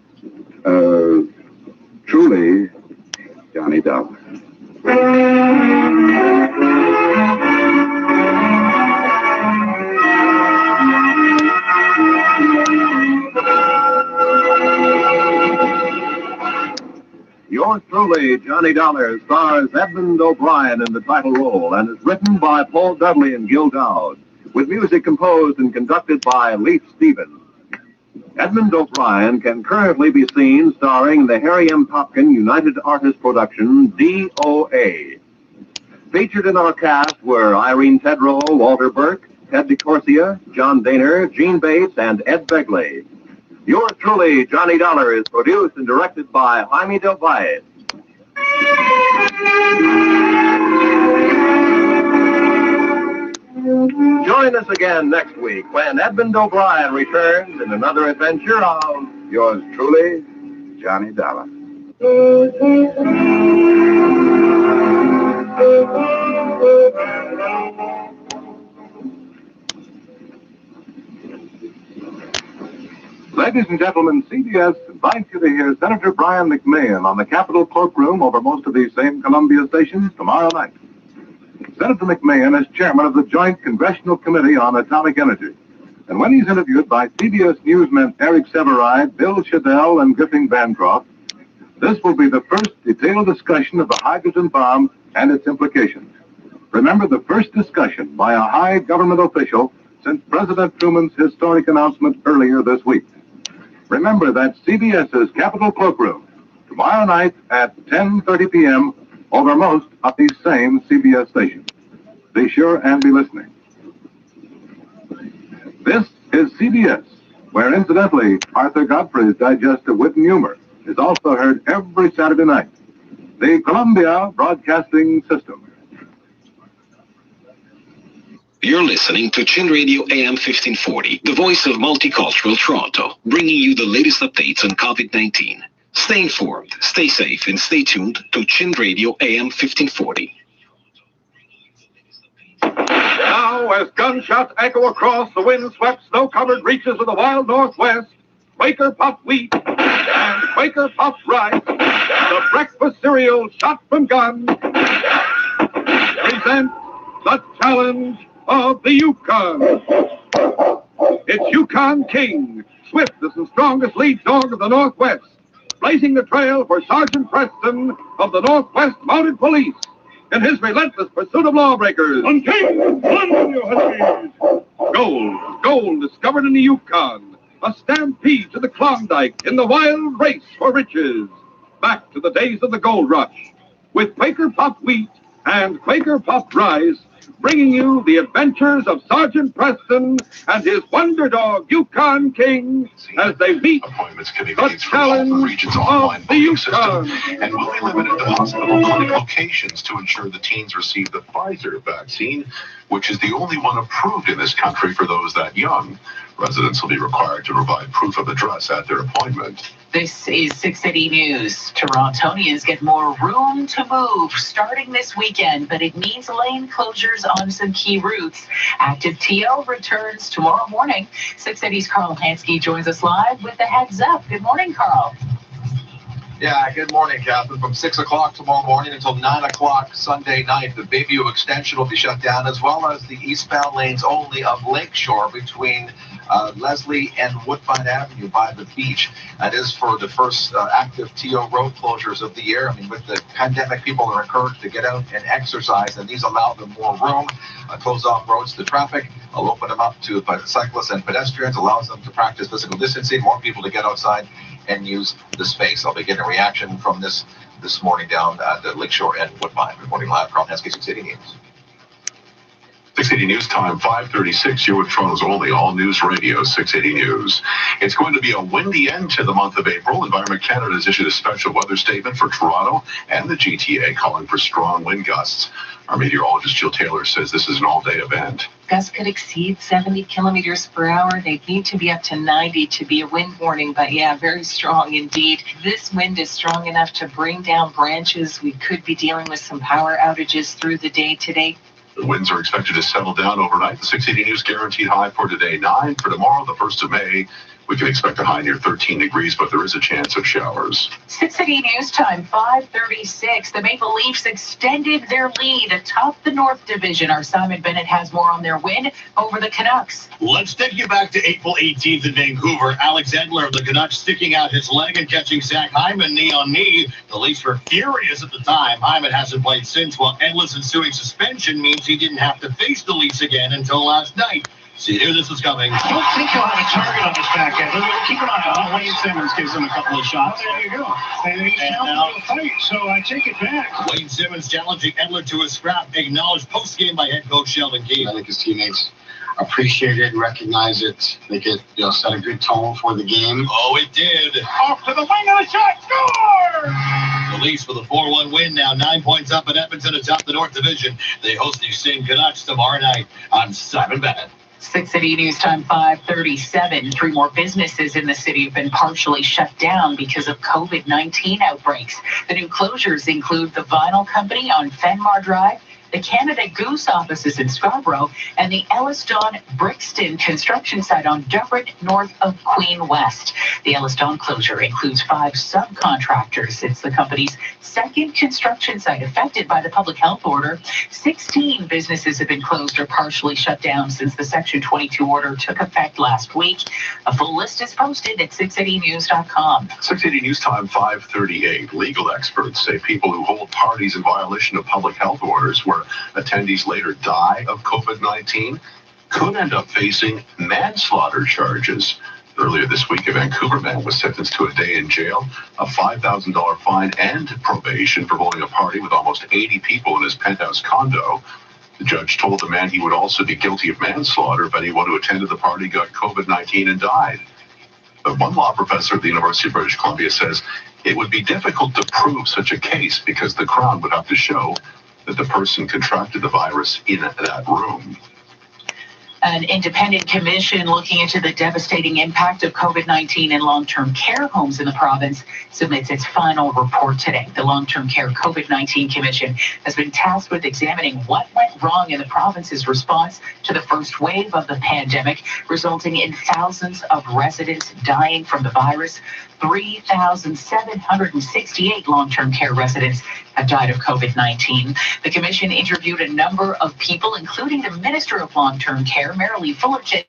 truly, Johnny Dollar. Yours truly, Johnny Dollar, stars Edmund O'Brien in the title role and is written by Paul Dudley and Gil Dowd, with music composed and conducted by Leif Stevens. Edmund O'Brien can currently be seen starring in the Harry M. Popkin United Artists production, DOA. Featured in our cast were Irene Tedrow, Walter Burke, Ted DeCorsia, John Daner, Gene Bates, and Ed Begley. Yours truly, Johnny Dollar, is produced and directed by Jaime Del Valle. Join us again next week when Edmund O'Brien returns in another adventure of Yours truly, Johnny Dollar. Ladies and gentlemen, CBS invites you to hear Senator Brian McMahon on the Capitol cloakroom over most of these same Columbia stations tomorrow night. Senator McMahon is chairman of the Joint Congressional Committee on Atomic Energy. And when he's interviewed by CBS newsmen Eric Severide, Bill Shadell, and Griffin Bancroft, this will be the first detailed discussion of the hydrogen bomb and its implications. Remember, the first discussion by a high government official since President Truman's historic announcement earlier this week. Remember that CBS's Capitol Cloakroom, tomorrow night at 10:30 p.m. over most of these same CBS stations. Be sure and be listening. This is CBS, where incidentally, Arthur Godfrey's digest of wit and humor is also heard every Saturday night. The Columbia Broadcasting System. You're listening to Chin Radio AM 1540, the voice of multicultural Toronto, bringing you the latest updates on COVID-19. Stay informed, stay safe, and stay tuned to Chin Radio AM 1540. Now, as gunshots echo across the wind-swept, snow-covered reaches of the wild Northwest, Quaker Puffed Wheat and Quaker Puffed Rice, the breakfast cereal shot from guns, present the challenge of the Yukon. It's Yukon King, swiftest and strongest lead dog of the Northwest, blazing the trail for Sergeant Preston of the Northwest Mounted Police in his relentless pursuit of lawbreakers. On King, on you Huskies! Gold discovered in the Yukon, a stampede to the Klondike in the wild race for riches. Back to the days of the gold rush, with Quaker Puffed Wheat and Quaker Puffed Rice, bringing you the adventures of Sergeant Preston and his wonder dog, Yukon King, as they meet the challenge of the Yukon. And will be limited to hospital clinic locations to ensure the teens receive the Pfizer vaccine, which is the only one approved in this country for those that young. Residents will be required to provide proof of address at their appointment. This is 680 News. Torontonians get more room to move starting this weekend, but it means lane closures on some key routes. Active TO returns tomorrow morning. 680's Carl Hansky joins us live with the heads up. Good morning, Carl. Yeah, good morning, Catherine. From 6 o'clock tomorrow morning until 9 o'clock Sunday night, the Bayview extension will be shut down, as well as the eastbound lanes only of Lakeshore between Leslie and Woodbine Avenue by the beach. That is for the first active TO road closures of the year. I mean, with the pandemic, people are encouraged to get out and exercise, and these allow them more room, close off roads to traffic. I'll open them up to cyclists and pedestrians, allows them to practice physical distancing, more people to get outside and use the space. I'll begin a reaction from this morning down at the Lakeshore and Woodbine. Reporting live, Carl Hansky, 680 News. 680 News Time, 5:36. You're with Toronto's only all-news radio, 680 News. It's going to be a windy end to the month of April. Environment Canada has issued a special weather statement for Toronto and the GTA, calling for strong wind gusts. Our meteorologist Jill Taylor says this is an all-day event. Gusts could exceed 70 kilometers per hour. They'd need to be up to 90 to be a wind warning, but yeah, very strong indeed. This wind is strong enough to bring down branches. We could be dealing with some power outages through the day today. The winds are expected to settle down overnight. The 680 News guaranteed high for today, 9. For tomorrow, the 1st of May, we can expect a high near 13 degrees, but there is a chance of showers. 680 News Time, 5:36. The Maple Leafs extended their lead atop the North Division. Our Simon Bennett has more on their win over the Canucks. Let's take you back to April 18th in Vancouver. Alex Edler of the Canucks sticking out his leg and catching Zach Hyman knee on knee. The Leafs were furious at the time. Hyman hasn't played since, while Edler's ensuing suspension means he didn't have to face the Leafs again until last night. So you knew this was coming. I don't think he'll have a target on his back end. Keep an eye on Wayne Simmons, gives him a couple of shots. There you go. And he's now the fight, so I take it back. Wayne Simmons challenging Edler to a scrap, acknowledged post-game by head coach Sheldon Keefe. I think his teammates appreciate it and recognize it. I think it set a good tone for the game. Oh, it did. Off to the wing of the shot, score! The Leafs with a 4-1 win now, 9 points up at Edmonton atop the North Division. They host the same Canucks tomorrow night on Simon Bennett. 680 News Time, 5:37. 3 more businesses in the city have been partially shut down because of COVID-19 outbreaks. The new closures include the Vinyl Company on Fenmar Drive, the Canada Goose offices in Scarborough, and the Elliston Brixton construction site on Dublin, north of Queen West. The Elliston closure includes 5 subcontractors. It's the company's second construction site affected by the public health order. 16 businesses have been closed or partially shut down since the Section 22 order took effect last week. A full list is posted at 680news.com. 680 News Time 5:38. Legal experts say people who hold parties in violation of public health orders where attendees later die of COVID-19 could end up facing manslaughter charges. Earlier this week, a Vancouver man was sentenced to a day in jail, a $5,000 fine, and probation for holding a party with almost 80 people in his penthouse condo. The judge told the man he would also be guilty of manslaughter if anyone who attended the party got COVID-19 and died. But one law professor at the University of British Columbia says it would be difficult to prove such a case because the Crown would have to show that the person contracted the virus in that room. An independent commission looking into the devastating impact of COVID-19 in long-term care homes in the province submits its final report today. The Long-Term Care COVID-19 Commission has been tasked with examining what went wrong in the province's response to the first wave of the pandemic, resulting in thousands of residents dying from the virus. 3,768 long-term care residents have died of COVID-19. The commission interviewed a number of people, including the Minister of Long-Term Care, Marilee Fullerton,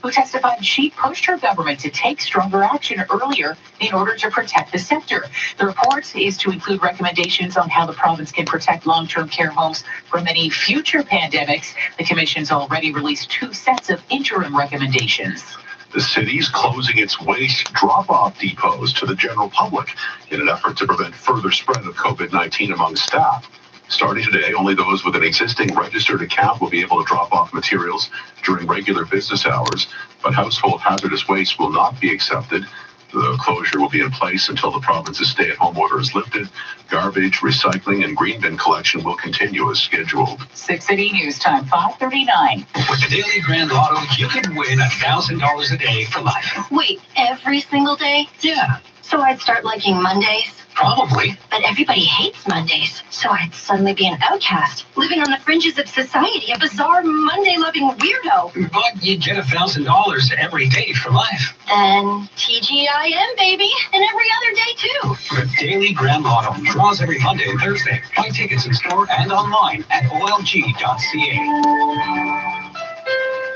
who testified she pushed her government to take stronger action earlier in order to protect the sector. The report is to include recommendations on how the province can protect long-term care homes from any future pandemics. The commission's already released 2 sets of interim recommendations. The city's closing its waste drop-off depots to the general public in an effort to prevent further spread of COVID-19 among staff. Starting today, only those with an existing registered account will be able to drop off materials during regular business hours, but household hazardous waste will not be accepted. The closure will be in place until the province's stay-at-home order is lifted. Garbage, recycling, and green bin collection will continue as scheduled. 680 News Time 5:39. With the Daily Grand Lotto, you can win $1,000 a day for life. Wait, every single day? Yeah. So I'd start liking Mondays? Probably. But everybody hates Mondays, so I'd suddenly be an outcast, living on the fringes of society, a bizarre Monday-loving weirdo. But you'd get $1,000 every day for life. Then TGIM, baby, and every other day, too. The Daily Grand Lotto draws every Monday and Thursday. Buy tickets in store and online at olg.ca.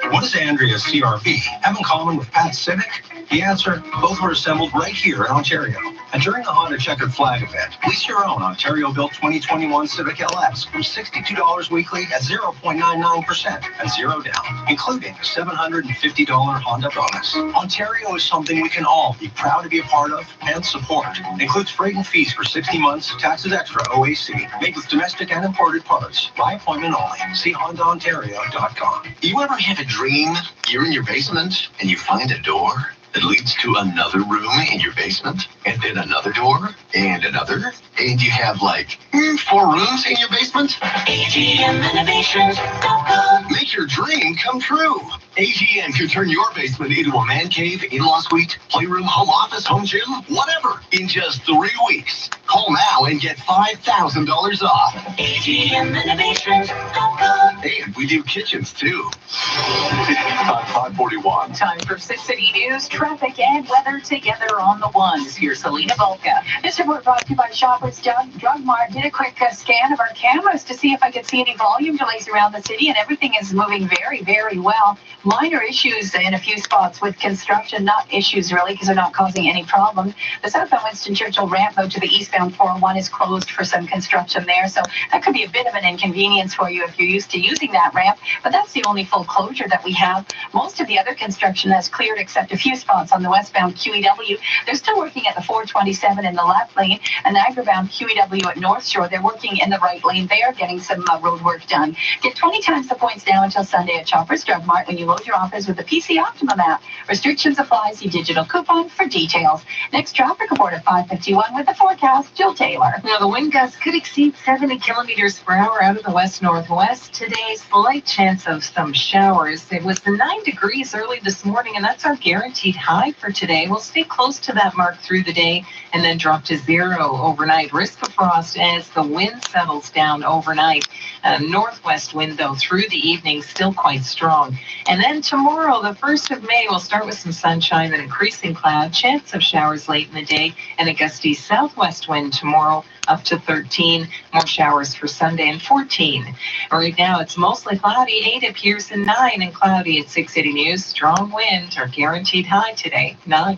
What does Andrea's CRV have in common with Pat's Civic? The answer, both were assembled right here in Ontario. And during the Honda Checkered Flag event, lease your own Ontario-built 2021 Civic LS from $62 weekly at 0.99% and zero down, including a $750 Honda bonus. Ontario is something we can all be proud to be a part of and support. Includes freight and fees for 60 months, taxes extra OAC, made with domestic and imported parts, by appointment only. See HondaOntario.com. You ever have a dream you're in your basement and you find a door that leads to another room in your basement, and then another door, and another, and you have like 4 rooms in your basement? AGMRenovations.com. Make your dream come true. AGM can turn your basement into a man cave, in-law suite, playroom, home office, home gym, whatever, in just 3 weeks. Call now and get $5,000 off. AGMRenovations.com. And we do kitchens too. 541. Time for 680 News, traffic and weather together on the ones. Here's Helena Volka. This report brought to you by Shoppers Drug Mart. Did a quick scan of our cameras to see if I could see any volume delays around the city, and everything is moving very, very well. Minor issues in a few spots with construction, not issues really because they're not causing any problem. The southbound Winston Churchill ramp road to the eastbound 401 is closed for some construction there, so that could be a bit of an inconvenience for you if you're used to using that ramp, but that's the only full closure that we have. Most of the other construction has cleared except a few spots on the westbound QEW. They're still working at the 427 in the left lane, and the Niagara-bound QEW at North Shore, they're working in the right lane. They are getting some road work done. Get 20 times the points now until Sunday at Shoppers Drug Mart when you load your offers with the PC Optimum app. Restrictions apply. See digital coupon for details. Next traffic report at 5:51 with the forecast. Jill Taylor. Now, the wind gusts could exceed 70 kilometers per hour out of the west-northwest. Today, slight chance of some showers. It was 9 degrees early this morning, and that's our guaranteed high for today. We'll stay close to that mark through the day and then drop to 0 overnight. Risk of frost as the wind settles down overnight. A northwest wind, though, through the evening, still quite strong. And then tomorrow, the 1st of May, we'll start with some sunshine and increasing cloud, chance of showers late in the day, and a gusty southwest wind tomorrow up to 13. More showers for Sunday and 14. Right now, it's mostly cloudy, 8 at Pearson, 9 and cloudy at 680 News. Strong wind, our guaranteed high today, 9.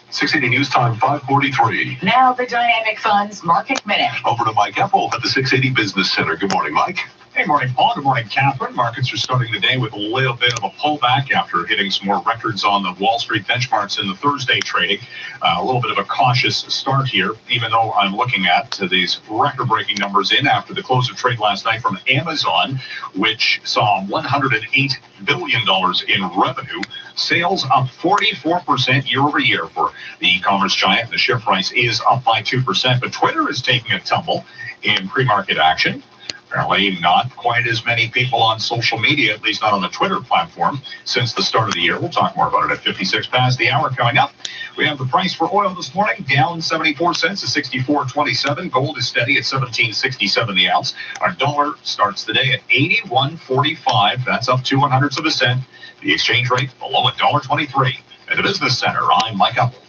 680 News Time, 5:43. Now the Dynamic Funds Market Minute. Over to Mike Epple at the 680 Business Center. Good morning, Mike. Hey, morning, Paul. Good morning, Catherine. Markets are starting the day with a little bit of a pullback after hitting some more records on the Wall Street benchmarks in the Thursday trading. A little bit of a cautious start here, even though I'm looking at these record-breaking numbers in after the close of trade last night from Amazon, which saw $108 billion in revenue. Sales up 44% year over year for the e-commerce giant. The share price is up by 2%, but Twitter is taking a tumble in pre-market action. Apparently not quite as many people on social media, at least not on the Twitter platform, since the start of the year. We'll talk more about it at 56 past the hour. Coming up, we have the price for oil this morning, down 74 cents to 64.27. Gold is steady at 17.67 the ounce. Our dollar starts the day at 81.45. That's up 0.02 of a cent. The exchange rate below $1.23. At the Business Center, I'm Mike Epple.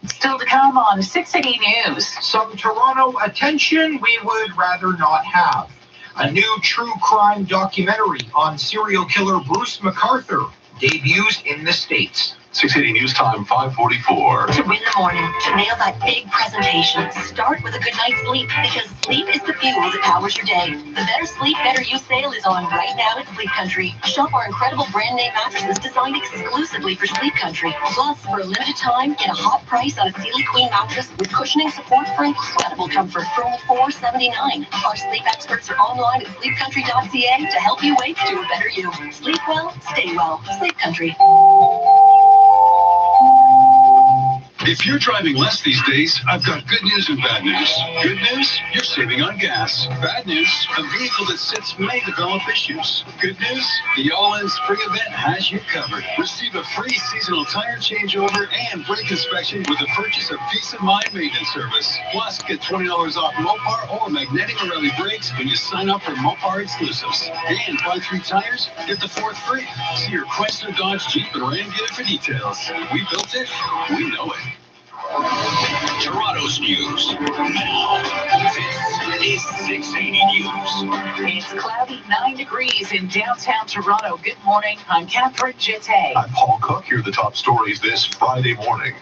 Still to come on 680 News. Some Toronto attention we would rather not have. A new true crime documentary on serial killer Bruce McArthur debuts in the States. 680 News Time, 5:44. To win the morning, to nail that big presentation, start with a good night's sleep, because sleep is the fuel that powers your day. The Better Sleep, Better You sale is on right now at Sleep Country. Shop our incredible brand name mattresses designed exclusively for Sleep Country. Plus, for a limited time, get a hot price on a Sealy Queen mattress with cushioning support for incredible comfort for only $479. Our sleep experts are online at sleepcountry.ca to help you wake to a better you. Sleep well, stay well. Sleep Country. If you're driving less these days, I've got good news and bad news. Good news, you're saving on gas. Bad news, a vehicle that sits may develop issues. Good news, the all-in spring event has you covered. Receive a free seasonal tire changeover and brake inspection with the purchase of Peace of Mind maintenance service. Plus, get $20 off Mopar or magnetic Pirelli brakes when you sign up for Mopar exclusives. And buy 3 tires, get the 4th free. See your Chrysler, Dodge, Jeep, and Ram dealer for details. We built it, we know it. Toronto's news. Now, this is 680 News. It's cloudy, 9 degrees in downtown Toronto. Good morning. I'm Catherine Jeté. I'm Paul Cook. Here are the top stories this Friday morning.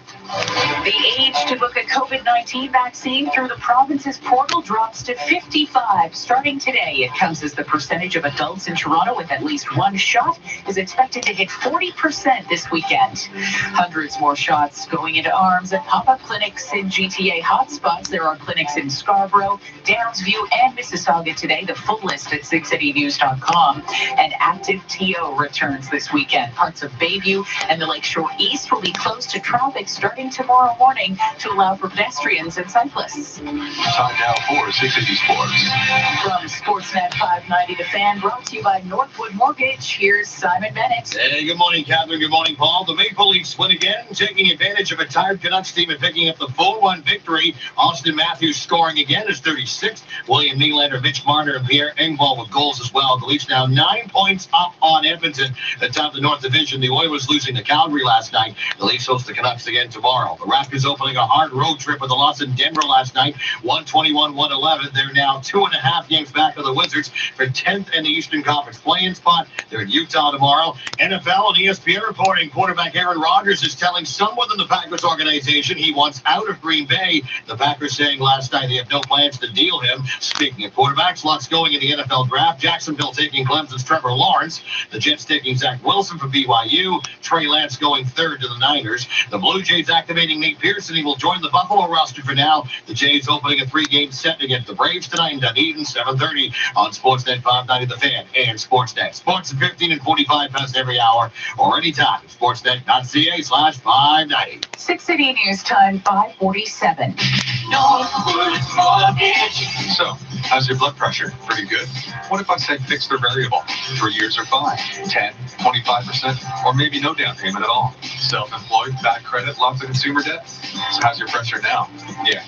The age to book a COVID-19 vaccine through the province's portal drops to 55 starting today. It comes as the percentage of adults in Toronto with at least 1 shot is expected to hit 40% this weekend. Hundreds more shots going into arms at pop-up clinics in GTA hotspots. There are clinics in Scarborough, Downsview, and Mississauga today. The full list at 680news.com. And active TO returns this weekend. Parts of Bayview and the Lakeshore East will be closed to traffic starting tomorrow morning to allow for pedestrians and cyclists. Time now for 680 Sports. From Sportsnet 590 The Fan, brought to you by Northwood Mortgage, here's Simon Bennett. Hey, good morning, Catherine. Good morning, Paul. The Maple Leafs win again, taking advantage of a tired Canucks team and picking up the 4-1 victory. Austin Matthews scoring again, his 36th. William Nylander, Mitch Marner, and Pierre Engvall with goals as well. The Leafs now 9 points up on Edmonton atop the North Division. The Oilers losing to Calgary last night. The Leafs host the Canucks again tomorrow. The Raptors opening a hard road trip with a loss in Denver last night, 121-111. They're now 2.5 games back of the Wizards for 10th in the Eastern Conference play-in spot. They're in Utah tomorrow. NFL and ESPN reporting quarterback Aaron Rodgers is telling someone in the Packers organization he wants out of Green Bay. The Packers saying last night they have no plans to deal him. Speaking of quarterbacks, lots going in the NFL draft. Jacksonville taking Clemson's Trevor Lawrence. The Jets taking Zach Wilson from BYU. Trey Lance going 3rd to the Niners. The Blue Jays activating Nate Pearson. He will join the Buffalo roster for now. The Jays opening a 3-game set against the Braves tonight in Dunedin, 7:30 on Sportsnet 590 The Fan and Sportsnet. Sports at 15 and 45 past every hour or anytime at sportsnet.ca/590. 680 News Time, 5:47. So, How's your blood pressure? Pretty good. What if I said fixed or variable? 3 years or 5, 10, 25%, or maybe no down payment at all? Self-employed, bad credit, lots of consumer debt? So how's your pressure now? Yeah,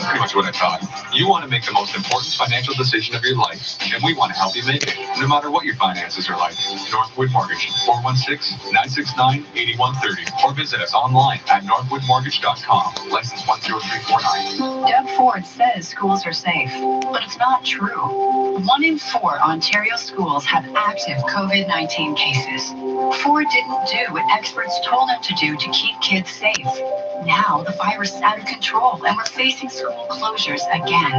pretty much what I thought. You want to make the most important financial decision of your life, and we want to help you make it, no matter what your finances are like. Northwood Mortgage, 416-969-8130, or visit us online at northwoodmortgage.com. License 10349. Doug Ford says schools are safe, but it's not true. 1 in 4 Ontario schools have active COVID-19 cases. Ford didn't do what experts told him to do to keep kids safe. Now the virus is out of control and we're facing school closures again.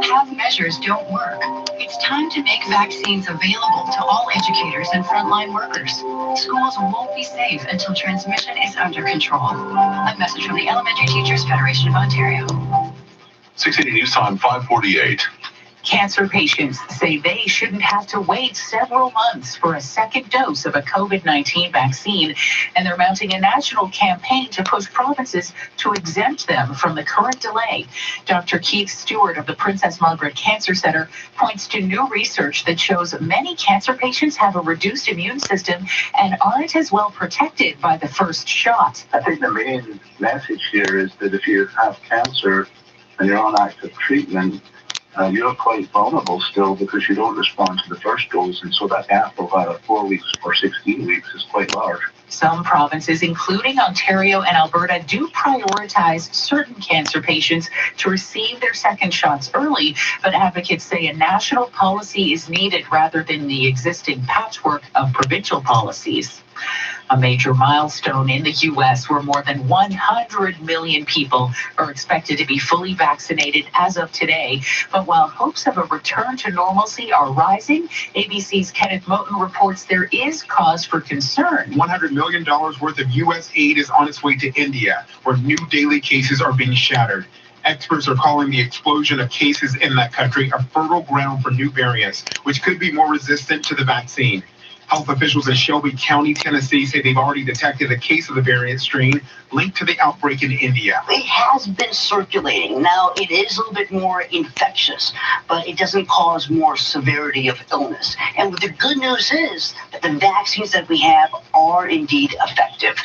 Half measures don't work. It's time to make vaccines available to all educators and frontline workers. Schools won't be safe until transmission is under control. A message from the Elementary Teachers Federation of Ontario. 680 News Time, 548. Cancer patients say they shouldn't have to wait several months for a second dose of a COVID-19 vaccine, and they're mounting a national campaign to push provinces to exempt them from the current delay. Dr. Keith Stewart of the Princess Margaret Cancer Centre points to new research that shows many cancer patients have a reduced immune system and aren't as well protected by the first shot. I think the main message here is that if you have cancer and you're on active treatment, you're quite vulnerable still because you don't respond to the first dose, and so that gap of 4 weeks or 16 weeks is quite large. Some provinces, including Ontario and Alberta, do prioritize certain cancer patients to receive their second shots early, but advocates say a national policy is needed rather than the existing patchwork of provincial policies. A major milestone in the U.S. where more than 100 million people are expected to be fully vaccinated as of today. But while hopes of a return to normalcy are rising, ABC's Kenneth Moten reports there is cause for concern. $100 million worth of U.S. aid is on its way to India, where new daily cases are being shattered. Experts are calling the explosion of cases in that country a fertile ground for new variants, which could be more resistant to the vaccine. Health officials in Shelby County, Tennessee, say they've already detected a case of the variant strain linked to the outbreak in India. It has been circulating. Now, it is a little bit more infectious, but it doesn't cause more severity of illness. And the good news is that the vaccines that we have are indeed effective.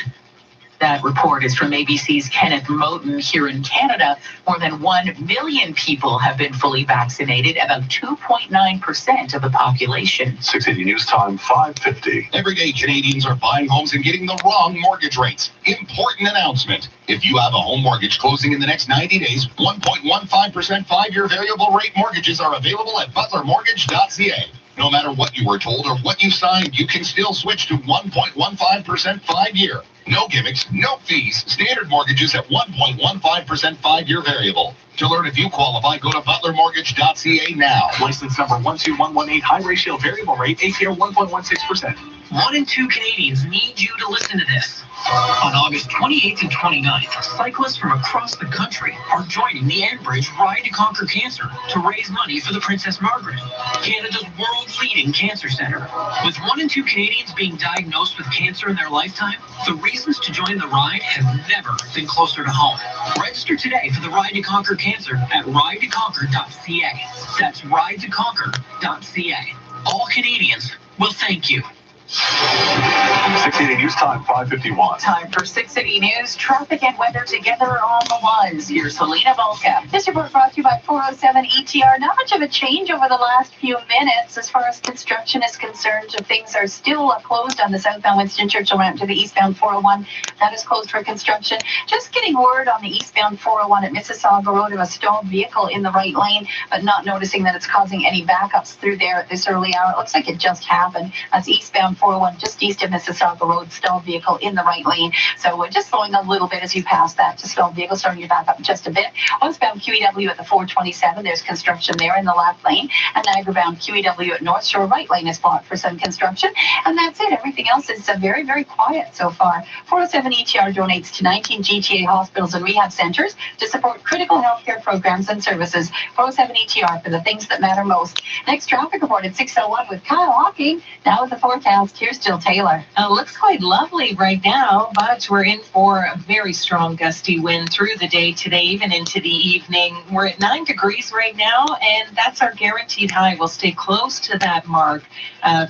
That report is from ABC's Kenneth Moten. Here in Canada, more than 1 million people have been fully vaccinated, about 2.9% of the population. 680 News Time, 550. Everyday Canadians are buying homes and getting the wrong mortgage rates. Important announcement. If you have a home mortgage closing in the next 90 days, 1.15% 5-year variable rate mortgages are available at butlermortgage.ca. No matter what you were told or what you signed, you can still switch to 1.15% 5-year. No gimmicks, no fees. Standard mortgages at 1.15% 5-year variable. To learn if you qualify, go to butlermortgage.ca now. License number 12118, high ratio variable rate, APR 1.16%. 1 in 2 Canadians need you to listen to this. On August 28th and 29th, cyclists from across the country are joining the Enbridge Ride to Conquer Cancer to raise money for the Princess Margaret, Canada's world-leading cancer center. With 1 in 2 Canadians being diagnosed with cancer in their lifetime, the reasons to join the ride have never been closer to home. Register today for the Ride to Conquer Cancer at ridetoconquer.ca. That's ridetoconquer.ca. All Canadians will thank you. 680 News Time, 551. Time for 680 News. Traffic and weather together on the ones. Here's Helena Volka. This report brought to you by 407 ETR. Not much of a change over the last few minutes as far as construction is concerned. Things are still closed on the southbound Winston Churchill ramp to the eastbound 401. That is closed for construction. Just getting word on the eastbound 401 at Mississauga Road of a stalled vehicle in the right lane, but not noticing that it's causing any backups through there at this early hour. It looks like it just happened. That's eastbound 401 just east of Mississauga Road, stalled vehicle in the right lane. So we're just slowing a little bit as you pass that to stalled vehicle, starting to back up just a bit. Westbound QEW at the 427, there's construction there in the left lane. And Niagara bound QEW at North Shore, right lane is blocked for some construction. And that's it. Everything else is very, very quiet so far. 407 ETR donates to 19 GTA hospitals and rehab centers to support critical healthcare programs and services. 407 ETR for the things that matter most. Next traffic report at 6:01 with Kyle Hawking. Now with the forecast. Here's Jill Taylor. Looks quite lovely right now, but we're in for a very strong gusty wind through the day today, even into the evening. We're at 9 degrees right now, and that's our guaranteed high. We'll stay close to that mark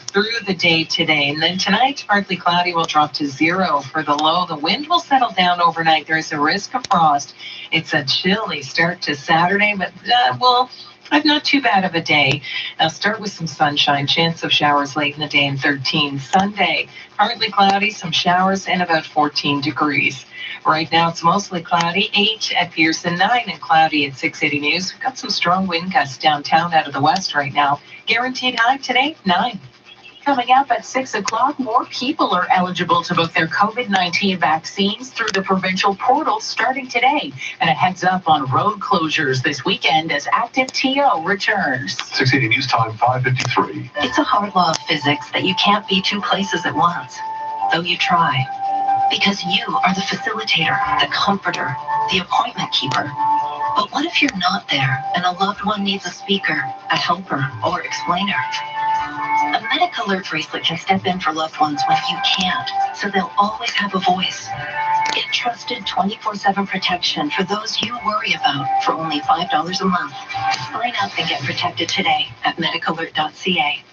through the day today. And then tonight, partly cloudy, will drop to 0 for the low. The wind will settle down overnight. There's a risk of frost. It's a chilly start to Saturday, but we'll have not too bad of a day. I'll start with some sunshine, chance of showers late in the day, and 13. Sunday, partly cloudy, some showers, and about 14 degrees. Right now, it's mostly cloudy, 8 at Pearson, 9 and cloudy at 680 News. We've got some strong wind gusts downtown out of the west right now. Guaranteed high today, 9. Coming up at 6 o'clock, more people are eligible to book their COVID-19 vaccines through the provincial portal starting today. And a heads up on road closures this weekend as active TO returns. 680 News Time, 5:53. It's a hard law of physics that you can't be two places at once, though you try. Because you are the facilitator, the comforter, the appointment keeper. But what if you're not there and a loved one needs a speaker, a helper, or explainer? A Medic Alert bracelet can step in for loved ones when you can't, so they'll always have a voice. Get trusted 24/7 protection for those you worry about for only $5 a month. Sign up and get protected today at medicalert.ca.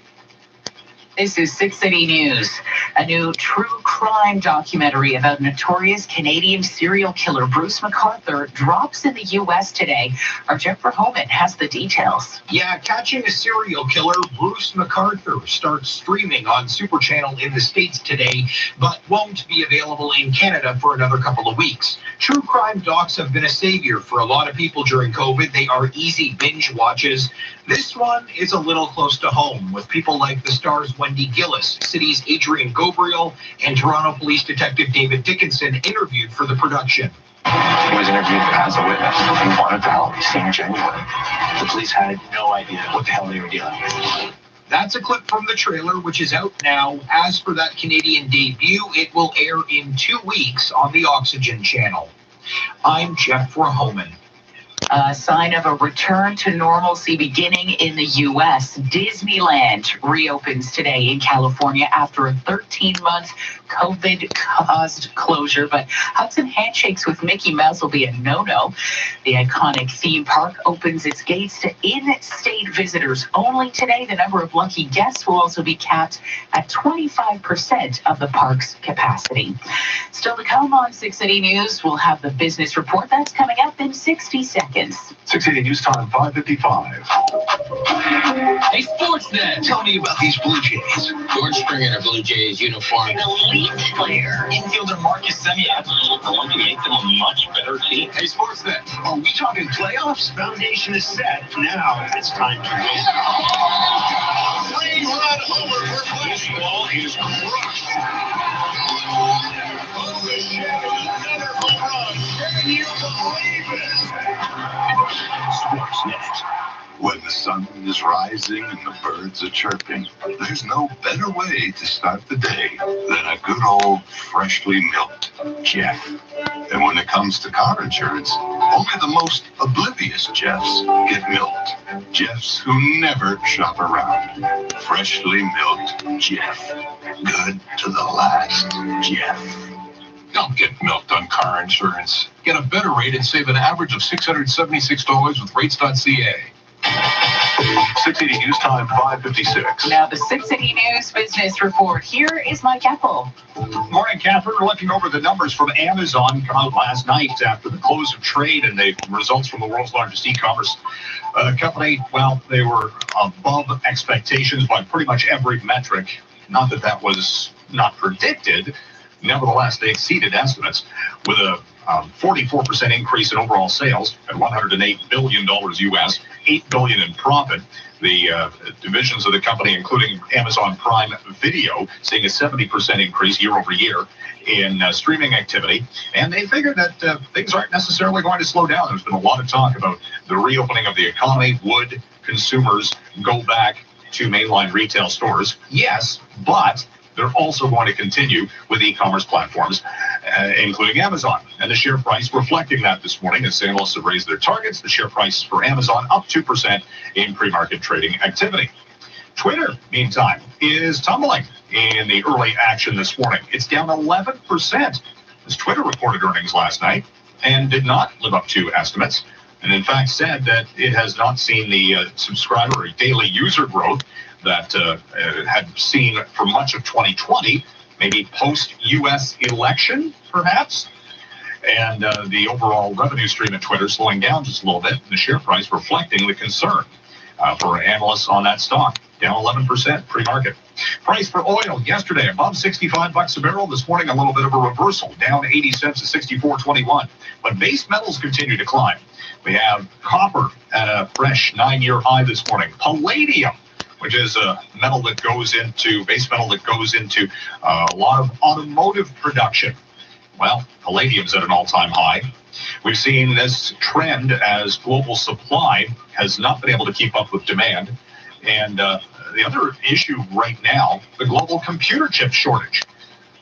This is 680 News. A new true crime documentary about notorious Canadian serial killer Bruce McArthur drops in the U.S. today. Our Jennifer Homan has the details. Yeah, Catching a Serial Killer, Bruce McArthur, starts streaming on Super Channel in the States today, but won't be available in Canada for another couple of weeks. True crime docs have been a savior for a lot of people during COVID. They are easy binge watches. This one is a little close to home, with people like the star's Wendy Gillis, City's Adrian Gabriel, and Toronto Police Detective David Dickinson interviewed for the production. He was interviewed as a witness. He wanted the help. He seemed genuine. The police had no idea what the hell they were dealing with. That's a clip from the trailer, which is out now. As for that Canadian debut, it will air in 2 weeks on the Oxygen channel. I'm Jeff Homan. A sign of a return to normalcy beginning in the U.S. Disneyland reopens today in California after a 13-month COVID-caused closure, but hugs and handshakes with Mickey Mouse will be a no-no. The iconic theme park opens its gates to in-state visitors only today. The number of lucky guests will also be capped at 25% of the park's capacity. Still to come on 680 News, we'll have the business report. That's coming up in 60 seconds. 680 News Time, 5:55. Hey, Sportsnet, tell me about these Blue Jays. George Springer in a Blue Jays uniform. An elite player. Infielder Marcus Semien. Going to make them a much better team. Hey, Sportsnet, are we talking playoffs? Foundation is set. Now it's time to win. Three-run homer for this ball is crushed. Oh, the Shed, another home run. Can you believe it? Sportsnet. When the sun is rising and the birds are chirping, there's no better way to start the day than a good old freshly milked Jeff. And when it comes to car insurance, only the most oblivious Jeffs get milked. Jeffs who never shop around. Freshly milked Jeff. Good to the last, Jeff. Don't get milked on car insurance. Get a better rate and save an average of $676 with rates.ca. 680 News Time, 5:56. Now the 680 News Business Report. Here is Mike Apple. Morning, Catherine. We're looking over the numbers from Amazon come out last night after the close of trade and the results from the world's largest e-commerce company. Well, they were above expectations by pretty much every metric. Not that that was not predicted. Nevertheless, they exceeded estimates with a 44% increase in overall sales at $108 billion US, $8 billion in profit. The divisions of the company, including Amazon Prime Video, seeing a 70% increase year over year in streaming activity. And they figured that things aren't necessarily going to slow down. There's been a lot of talk about the reopening of the economy. Would consumers go back to mainline retail stores? Yes, but they're also going to continue with e-commerce platforms, including Amazon. And the share price reflecting that this morning as analysts have raised their targets. The share price for Amazon up 2% in pre-market trading activity. Twitter, meantime, is tumbling. in the early action this morning. It's down 11% as Twitter reported earnings last night and did not live up to estimates, and in fact said that it has not seen the subscriber or daily user growth that it had seen for much of 2020, maybe post-U.S. election, perhaps. And the overall revenue stream at Twitter slowing down just a little bit, the share price reflecting the concern for analysts on that stock, down 11% pre-market. Price for oil yesterday above $65 a barrel. This morning a little bit of a reversal, down 80 cents to 64.21. But base metals continue to climb. We have copper at a fresh 9-year high this morning. Palladium, which is a metal that goes into, base metal that goes into a lot of automotive production. Well, palladium's at an all-time high. We've seen this trend as global supply has not been able to keep up with demand. And the other issue right now, the global computer chip shortage.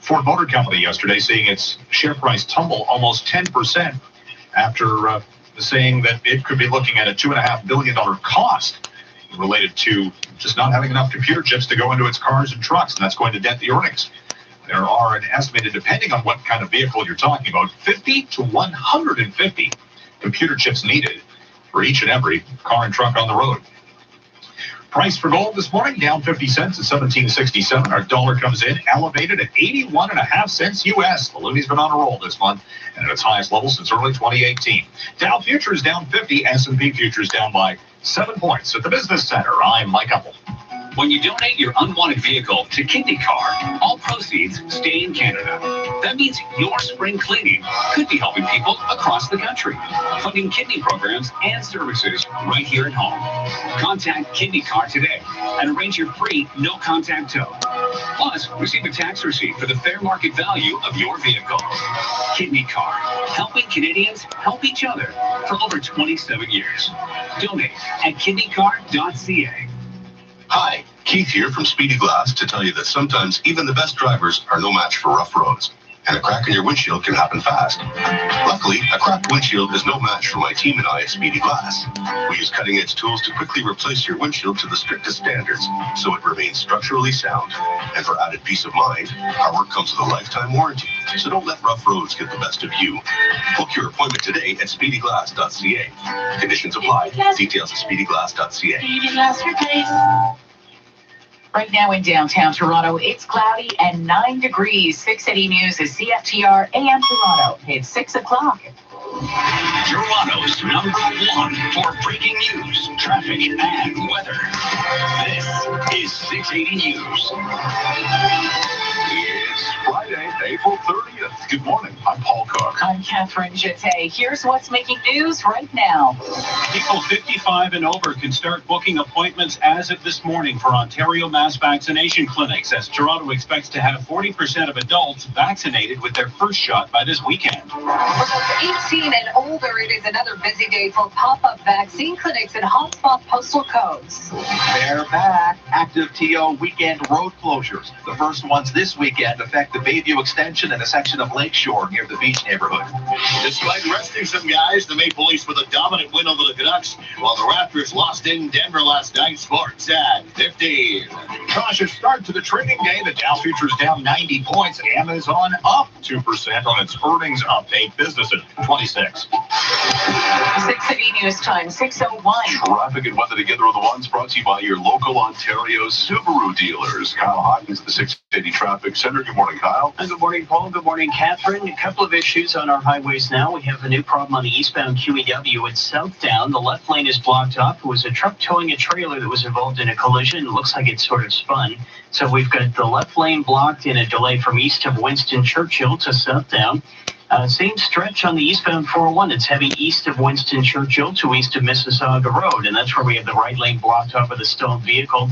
Ford Motor Company yesterday seeing its share price tumble almost 10% after saying that it could be looking at a $2.5 billion cost related to just not having enough computer chips to go into its cars and trucks, and that's going to dent the earnings. There are an estimated, depending on what kind of vehicle you're talking about, 50 to 150 computer chips needed for each and every car and truck on the road. Price for gold this morning, down 50 cents at $17.67. Our dollar comes in elevated at 81.5 cents U.S. The loony's been on a roll this month and at its highest level since early 2018. Dow futures down 50, S&P futures down by 7 points. At the Business Center, I'm Mike Uppel. When you donate your unwanted vehicle to Kidney Car, all proceeds stay in Canada. That means your spring cleaning could be helping people across the country, funding kidney programs and services right here at home. Contact Kidney Car today and arrange your free no-contact tow. Plus, receive a tax receipt for the fair market value of your vehicle. Kidney Car, helping Canadians help each other for over 27 years. Donate at kidneycar.ca. Hi, Keith here from Speedy Glass to tell you that sometimes even the best drivers are no match for rough roads, and a crack in your windshield can happen fast. Luckily, a cracked windshield is no match for my team and I at Speedy Glass. We use cutting-edge tools to quickly replace your windshield to the strictest standards, so it remains structurally sound. And for added peace of mind, our work comes with a lifetime warranty, so don't let rough roads get the best of you. Book your appointment today at speedyglass.ca. Conditions apply. Details at speedyglass.ca. Speedy Glass Replace. Right now in downtown Toronto, it's cloudy and 9 degrees. 680 News is CFTR AM Toronto. It's 6 o'clock. Toronto's #1 for breaking news, traffic, and weather. This is 680 News. It's Friday, April 30th. Good morning. I'm Paul Cook. I'm Catherine Jeté. Here's what's making news right now. People 55 and over can start booking appointments as of this morning for Ontario mass vaccination clinics, as Toronto expects to have 40% of adults vaccinated with their first shot by this weekend. For those 18 and older, it is another busy day for pop-up vaccine clinics and hotspot postal codes. They're back. Active TO weekend road closures. The first ones this weekend affect the Bayview extension and a section of Lakeshore near the beach neighborhood. Despite resting some guys, the Maple Leafs with a dominant win over the Canucks, while the Raptors lost in Denver last night. Sports at 15. Cautious start to the trading day. The Dow futures down 90 points. Amazon up 2% on its earnings update. Business at 26. 680 News Time, 6:01. Traffic and weather together are the ones brought to you by your local Ontario Subaru dealers. Kyle Hawkins, the 680 Traffic Center. Good morning, Kyle. Good morning, Paul. Good morning, Catherine. A couple of issues on our highways now. We have a new problem on the eastbound QEW at Southdown. The left lane is blocked off. It was a truck towing a trailer that was involved in a collision. It looks like it sort of spun. So we've got the left lane blocked in a delay from east of Winston Churchill to Southdown. Same stretch on the eastbound 401. It's heading east of Winston Churchill to east of Mississauga Road, and that's where we have the right lane blocked off with a stalled vehicle.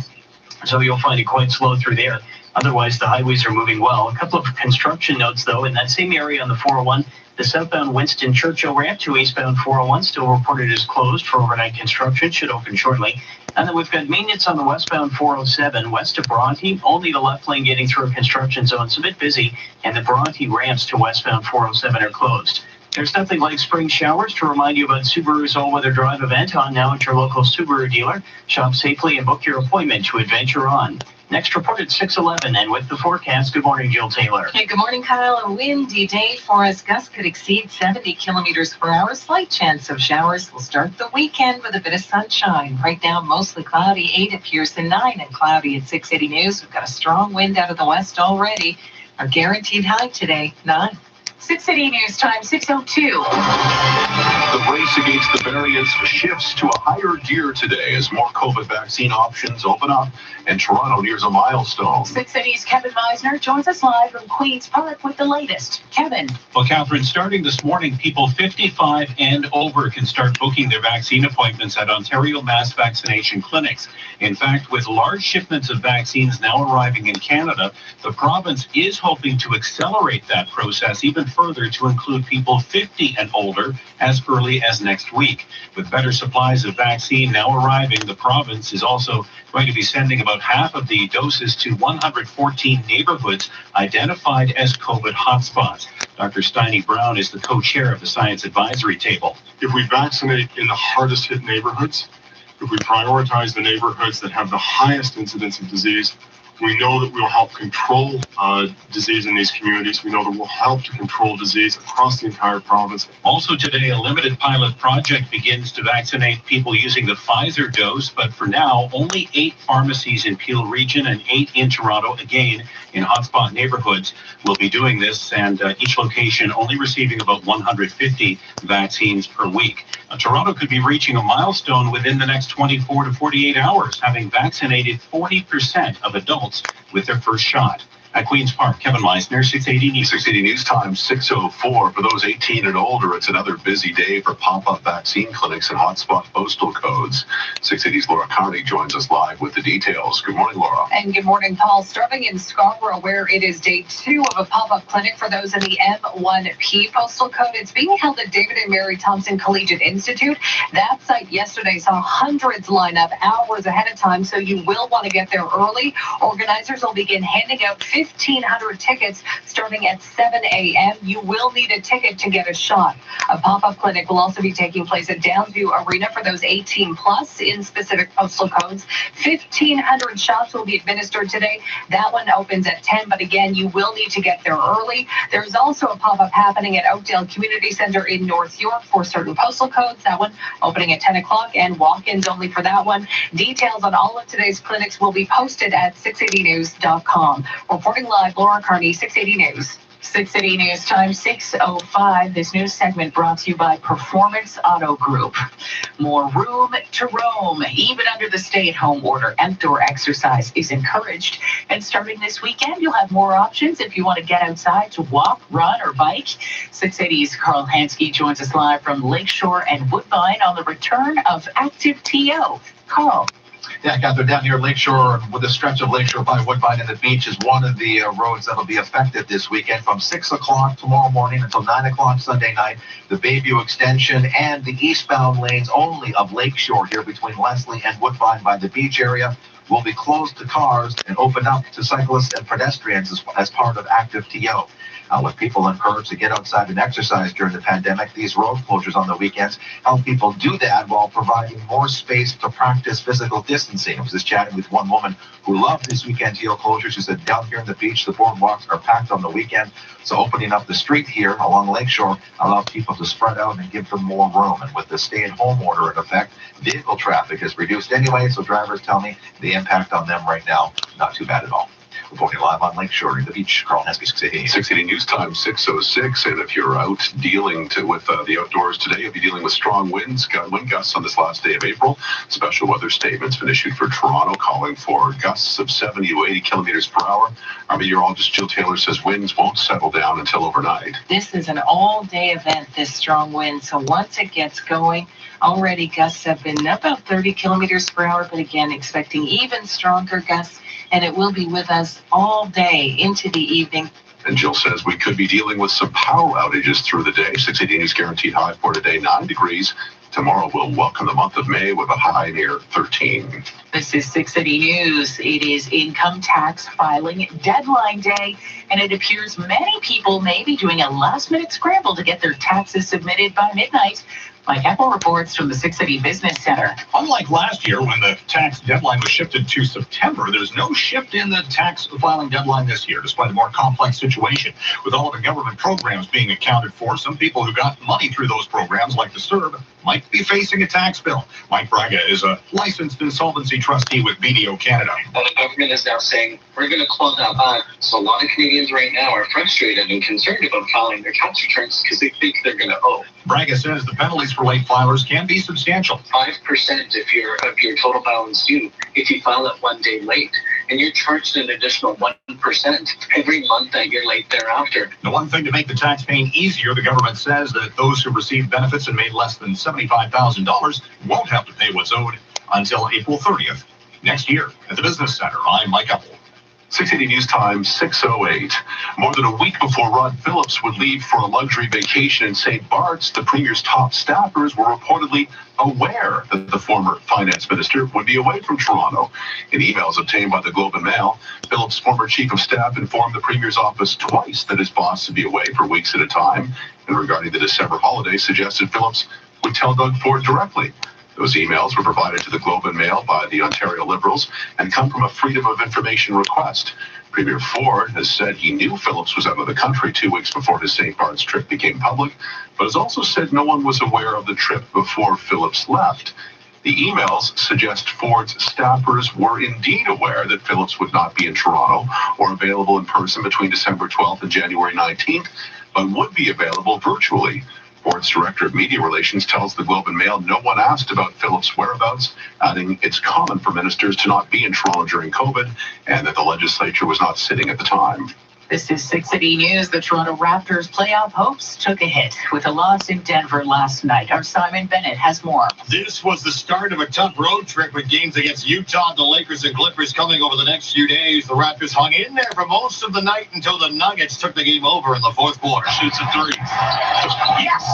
So you'll find it quite slow through there. Otherwise, the highways are moving well. A couple of construction notes, though. In that same area on the 401, the southbound Winston Churchill ramp to eastbound 401 still reported as closed for overnight construction. Should open shortly. And then we've got maintenance on the westbound 407 west of Bronte. Only the left lane getting through a construction zone. It's a bit busy, and the Bronte ramps to westbound 407 are closed. There's nothing like spring showers to remind you about Subaru's all-weather drive event on now at your local Subaru dealer. Shop safely and book your appointment to Adventure On. Next report at 6:11, and with the forecast, good morning, Jill Taylor. Hey, good morning, Kyle. A windy day for us. Gusts could exceed 70 kilometers per hour. Slight chance of showers. We'll start the weekend with a bit of sunshine. Right now, mostly cloudy. 8 at Pearson, 9 and cloudy at 680 News. We've got a strong wind out of the west already. Our guaranteed high today, 9. 680 News Time, 6:02. The race against the variants shifts to a higher gear today as more COVID vaccine options open up and Toronto nears a milestone. 680's Kevin Meisner joins us live from Queen's Park with the latest. Kevin. Well, Catherine, starting this morning, people 55 and over can start booking their vaccine appointments at Ontario mass vaccination clinics. In fact, with large shipments of vaccines now arriving in Canada, the province is hoping to accelerate that process even further to include people 50 and older as early as next week. With better supplies of vaccine now arriving, the province is also going to be sending about half of the doses to 114 neighborhoods identified as COVID hotspots. Dr. Steiny Brown is the co-chair of the Science Advisory Table. If we vaccinate in the hardest hit neighborhoods, if we prioritize the neighborhoods that have the highest incidence of disease, we know that we'll help control disease in these communities. We know that we'll help to control disease across the entire province. Also today, a limited pilot project begins to vaccinate people using the Pfizer dose, but for now, only 8 pharmacies in Peel Region and 8 in Toronto, again, in hotspot neighborhoods, will be doing this, and each location only receiving about 150 vaccines per week. Toronto could be reaching a milestone within the next 24 to 48 hours, having vaccinated 40% of adults with their first shot. At Queen's Park, Kevin Meisner, 680 News. 680 News Time, 6:04. For those 18 and older, it's another busy day for pop-up vaccine clinics and hotspot postal codes. 680's Laura Carney joins us live with the details. Good morning, Laura. And good morning, Paul. Starting in Scarborough, where it is day 2 of a pop-up clinic for those in the M1P postal code. It's being held at David and Mary Thompson Collegiate Institute. That site yesterday saw hundreds line up hours ahead of time, so you will want to get there early. Organizers will begin handing out 1,500 tickets starting at 7 a.m. You will need a ticket to get a shot. A pop-up clinic will also be taking place at Downsview Arena for those 18 plus in specific postal codes. 1,500 shots will be administered today. That one opens at 10, but again, you will need to get there early. There's also a pop-up happening at Oakdale Community Center in North York for certain postal codes. That one opening at 10 o'clock and walk-ins only for that one. Details on all of today's clinics will be posted at 680news.com. Reporting live, Laura Carney, 680 News. 680 News Time, 6:05. This news segment brought to you by Performance Auto Group. More room to roam. Even under the stay-at-home order, outdoor exercise is encouraged. And starting this weekend, you'll have more options if you want to get outside to walk, run, or bike. 680's Carl Hansky joins us live from Lakeshore and Woodbine on the return of active TO. Carl. Yeah, Catherine, down here Lakeshore, with a stretch of Lakeshore by Woodbine and the beach is one of the roads that will be affected this weekend from 6 o'clock tomorrow morning until 9 o'clock Sunday night. The Bayview extension and the eastbound lanes only of Lakeshore here between Leslie and Woodbine by the beach area will be closed to cars and opened up to cyclists and pedestrians as part of active TO. With people encouraged to get outside and exercise during the pandemic, these road closures on the weekends help people do that while providing more space to practice physical distancing. I was just chatting with one woman who loved this weekend TO closure. She said down here on the beach, the boardwalks are packed on the weekend. So opening up the street here along Lakeshore allows people to spread out and give them more room. And with the stay-at-home order in effect, vehicle traffic is reduced anyway. So drivers tell me the impact on them right now, not too bad at all. Reporting live on Lakeshore, the beach, Carl Hansky, 680. 680 News Time, 6:06. And if you're out dealing with the outdoors today, you'll be dealing with strong winds, wind gusts on this last day of April. Special weather statement's been issued for Toronto, calling for gusts of 70 to 80 kilometers per hour. Our meteorologist Jill Taylor says winds won't settle down until overnight. This is an all-day event, this strong wind. So once it gets going, already gusts have been about 30 kilometers per hour, but again, expecting even stronger gusts. And it will be with us all day into the evening. And Jill says we could be dealing with some power outages through the day. 680 News guaranteed high for today, 9 degrees. Tomorrow we'll welcome the month of May with a high near 13. This is 680 News. It is income tax filing deadline day, and it appears many people may be doing a last-minute scramble to get their taxes submitted by midnight. Mike Apple reports from the Six City Business Center. Unlike last year when the tax deadline was shifted to September, there's no shift in the tax filing deadline this year, despite a more complex situation. With all of the government programs being accounted for, some people who got money through those programs, like the CERB, might be facing a tax bill. Mike Braga is a licensed insolvency trustee with BDO Canada. Well, the government is now saying we're going to close that back. So a lot of Canadians right now are frustrated and concerned about filing their tax returns because they think they're going to owe. Braga says the penalties for late filers can be substantial. 5% of your total balance due if you file it 1 day late. And you're charged an additional 1% every month that you're late thereafter. The one thing to make the tax paying easier, the government says that those who received benefits and made less than $75,000 won't have to pay what's owed until April 30th next year. At the Business Center, I'm Mike Apple. 680 News Time, 6:08. More than a week before Rod Phillips would leave for a luxury vacation in St. Bart's, the Premier's top staffers were reportedly aware that the former finance minister would be away from Toronto. In emails obtained by the Globe and Mail, Phillips' former chief of staff informed the Premier's office twice that his boss would be away for weeks at a time, and regarding the December holiday, suggested Phillips would tell Doug Ford directly. Those emails were provided to the Globe and Mail by the Ontario Liberals and come from a Freedom of Information request. Premier Ford has said he knew Phillips was out of the country 2 weeks before his St. Bart's trip became public, but has also said no one was aware of the trip before Phillips left. The emails suggest Ford's staffers were indeed aware that Phillips would not be in Toronto or available in person between December 12th and January 19th, but would be available virtually. Ford's director of media relations tells the Globe and Mail no one asked about Phillips' whereabouts, adding it's common for ministers to not be in Toronto during COVID and that the legislature was not sitting at the time. This is 680 News. The Toronto Raptors playoff hopes took a hit with a loss in Denver last night. Our Simon Bennett has more. This was the start of a tough road trip with games against Utah, the Lakers, and Clippers coming over the next few days. The Raptors hung in there for most of the night until the Nuggets took the game over in the fourth quarter. Shoots a three. Yes!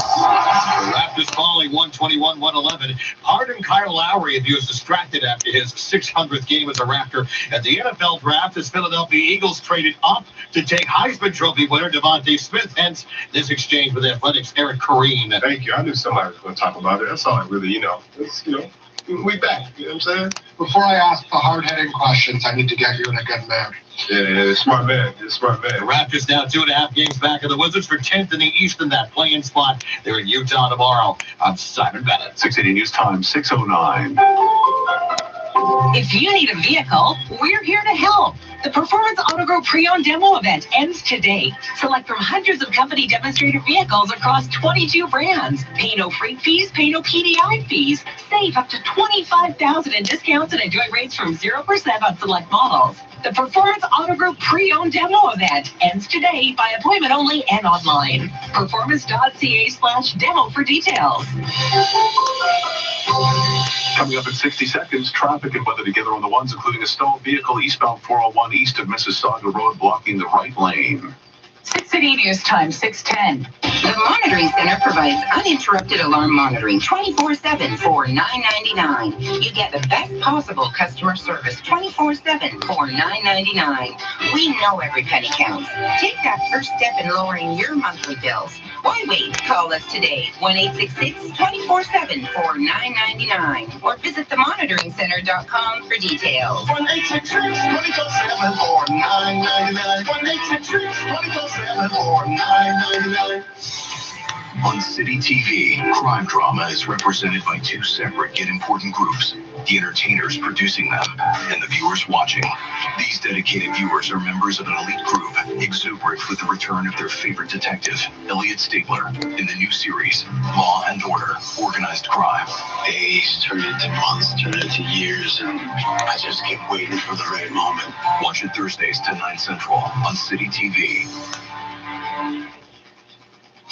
The Raptors falling 121-111. Pardon Kyle Lowry if he was distracted after his 600th game as a Raptor. At the NFL draft, as Philadelphia Eagles traded up to take Heisman Trophy winner Devontae Smith, hence this exchange with Athletics' Eric Koreen. Thank you. I knew somebody was going to talk about it. That's all I really, we back. You know what I'm saying? Before I ask the hard-hitting questions, I need to get you in a good mood. Yeah, smart man. Smart man. The Raptors now 2.5 games back of the Wizards for 10th in the East in that play-in spot. They're in Utah tomorrow. I'm Simon Bennett. 680 News Time, 6:09. If you need a vehicle, we're here to help. The Performance Auto Group Pre-Owned Demo event ends today. Select from hundreds of company demonstrator vehicles across 22 brands. Pay no freight fees, pay no PDI fees. Save up to $25,000 in discounts and enjoy rates from 0% on select models. The Performance Auto Group Pre-Owned Demo event ends today by appointment only and online. Performance.ca/demo for details. Coming up in 60 seconds, traffic and weather together on the ones, including a stalled vehicle eastbound 401 east of Mississauga Road blocking the right lane. 680 News Time, 610. The Monitoring Center provides uninterrupted alarm monitoring 24/7 for $9.99. You get the best possible customer service 24/7 for $9.99. We know every penny counts. Take that first step in lowering your monthly bills. Why wait? Call us today, 1-866-24/7 for $9.99, or visit themonitoringcenter.com for details. 1-866-24/7 for $9.99. 1-866-24/7 for $9.99. On City TV, crime drama is represented by two separate yet important groups, the entertainers producing them and the viewers watching. These dedicated viewers are members of an elite group, exuberant with the return of their favorite detective, Elliot Stabler, in the new series, Law and Order, Organized Crime. Days turn into months, turn into years, and I just keep waiting for the right moment. Watch it Thursdays to 9 Central on City TV.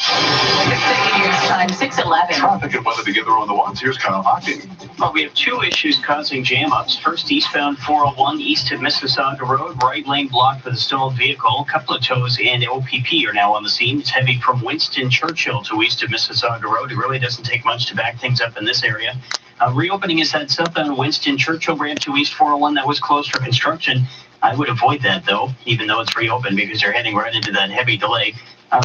680 News Time, 611. Traffic and weather together on the ones. Here's Kyle Hocking. Well, we have two issues causing jam-ups. First, eastbound 401 east of Mississauga Road, right lane blocked with a stalled vehicle. A couple of tows and OPP are now on the scene. It's heavy from Winston Churchill to east of Mississauga Road. It really doesn't take much to back things up in this area. Reopening is that southbound Winston Churchill ramp to East 401 that was closed for construction. I would avoid that, though, even though it's reopened, because you're heading right into that heavy delay.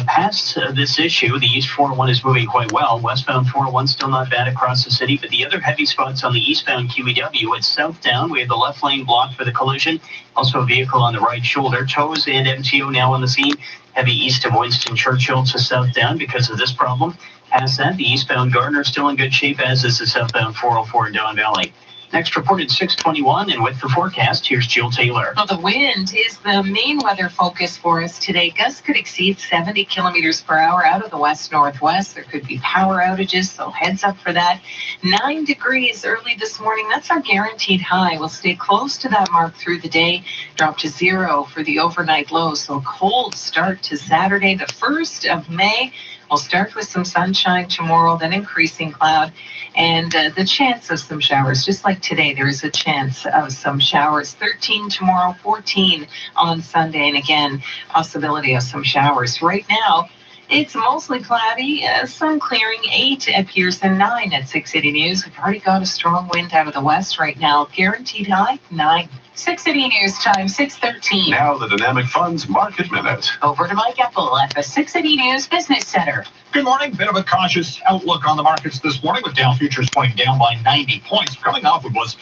Past this issue, the East 401 is moving quite well. Westbound 401 still not bad across the city, but the other heavy spots on the eastbound QEW, it's southbound. We have the left lane blocked for the collision. Also a vehicle on the right shoulder. Tows and MTO now on the scene. Heavy east of Winston Churchill to southbound because of this problem. Past that, the eastbound Gardner still in good shape, as is the southbound 404 in Don Valley. Next reported 6:21, and with the forecast, here's Jill Taylor. Well, the wind is the main weather focus for us today. Gusts could exceed 70 kilometers per hour out of the west-northwest. There could be power outages, so heads up for that. 9 degrees early this morning. That's our guaranteed high. We'll stay close to that mark through the day. Drop to 0 for the overnight low. So cold start to Saturday, the 1st of May. We'll start with some sunshine tomorrow, then increasing cloud, and the chance of some showers. Just like today, there is a chance of some showers. 13 tomorrow, 14 on Sunday, and again, possibility of some showers. Right now, it's mostly cloudy, sun clearing. 8 at Pearson, 9 at 680 News. We've already got a strong wind out of the west right now. Guaranteed high, 9. 680 News time, 6:13. Now the Dynamic Funds Market Minute. Over to Mike Epple at the 680 News Business Center. Good morning. Bit of a cautious outlook on the markets this morning, with Dow futures pointing down by 90 points. Coming off, it was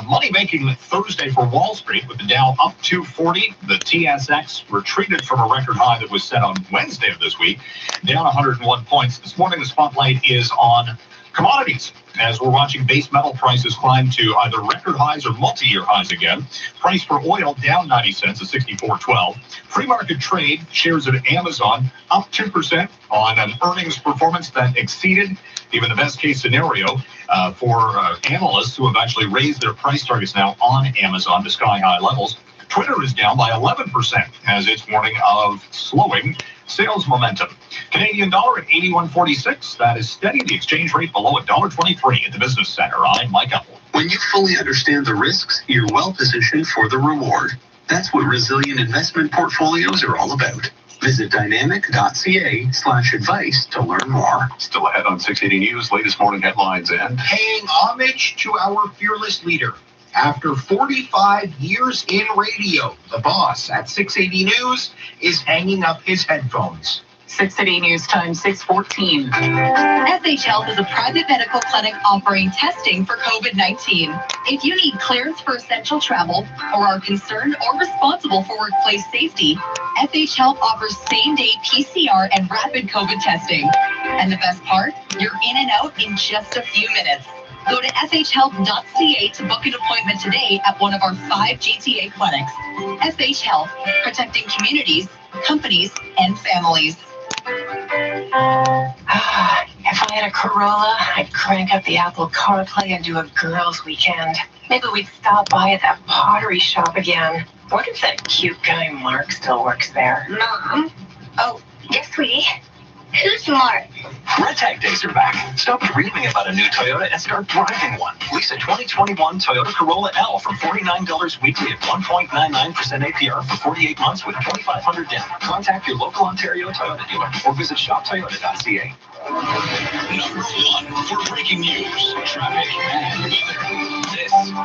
money-making Thursday for Wall Street, with the Dow up 240. The TSX retreated from a record high that was set on Wednesday of this week, down 101 points. This morning, the spotlight is on commodities, as we're watching base metal prices climb to either record highs or multi-year highs again. Price for oil down 90 cents at 64.12. Free market trade, shares of Amazon up 2% on an earnings performance that exceeded even the best case scenario for analysts who have actually raised their price targets now on Amazon to sky-high levels. Twitter is down by 11% as it's warning of slowing sales momentum. Canadian dollar at 81.46. That is steady. The exchange rate below $1.23 at the Business Center. I'm Mike Epple. When you fully understand the risks, you're well positioned for the reward. That's what resilient investment portfolios are all about. Visit dynamic.ca/advice to learn more. Still ahead on 680 News, latest morning headlines and Paying homage to our fearless leader. After 45 years in radio, the boss at 680 News is hanging up his headphones. 680 News time, 6:14. SH Health is a private medical clinic offering testing for COVID-19. If you need clearance for essential travel or are concerned or responsible for workplace safety, SH Health offers same-day PCR and rapid COVID testing. And the best part, you're in and out in just a few minutes. Go to shhealth.ca to book an appointment today at one of our 5 GTA clinics. SH Health, protecting communities, companies, and families. If I had a Corolla, I'd crank up the Apple CarPlay and do a girls' weekend. Maybe we'd stop by at that pottery shop again. What if that cute guy Mark still works there? Mom? Oh, yes, sweetie. Who's Mark? Red Tag days are back. Stop dreaming about a new Toyota and start driving one. Lease a 2021 Toyota Corolla L from $49 weekly at 1.99% APR for 48 months with $2,500 down. Contact your local Ontario Toyota dealer or visit shoptoyota.ca. Number 1 for breaking news, traffic, and weather.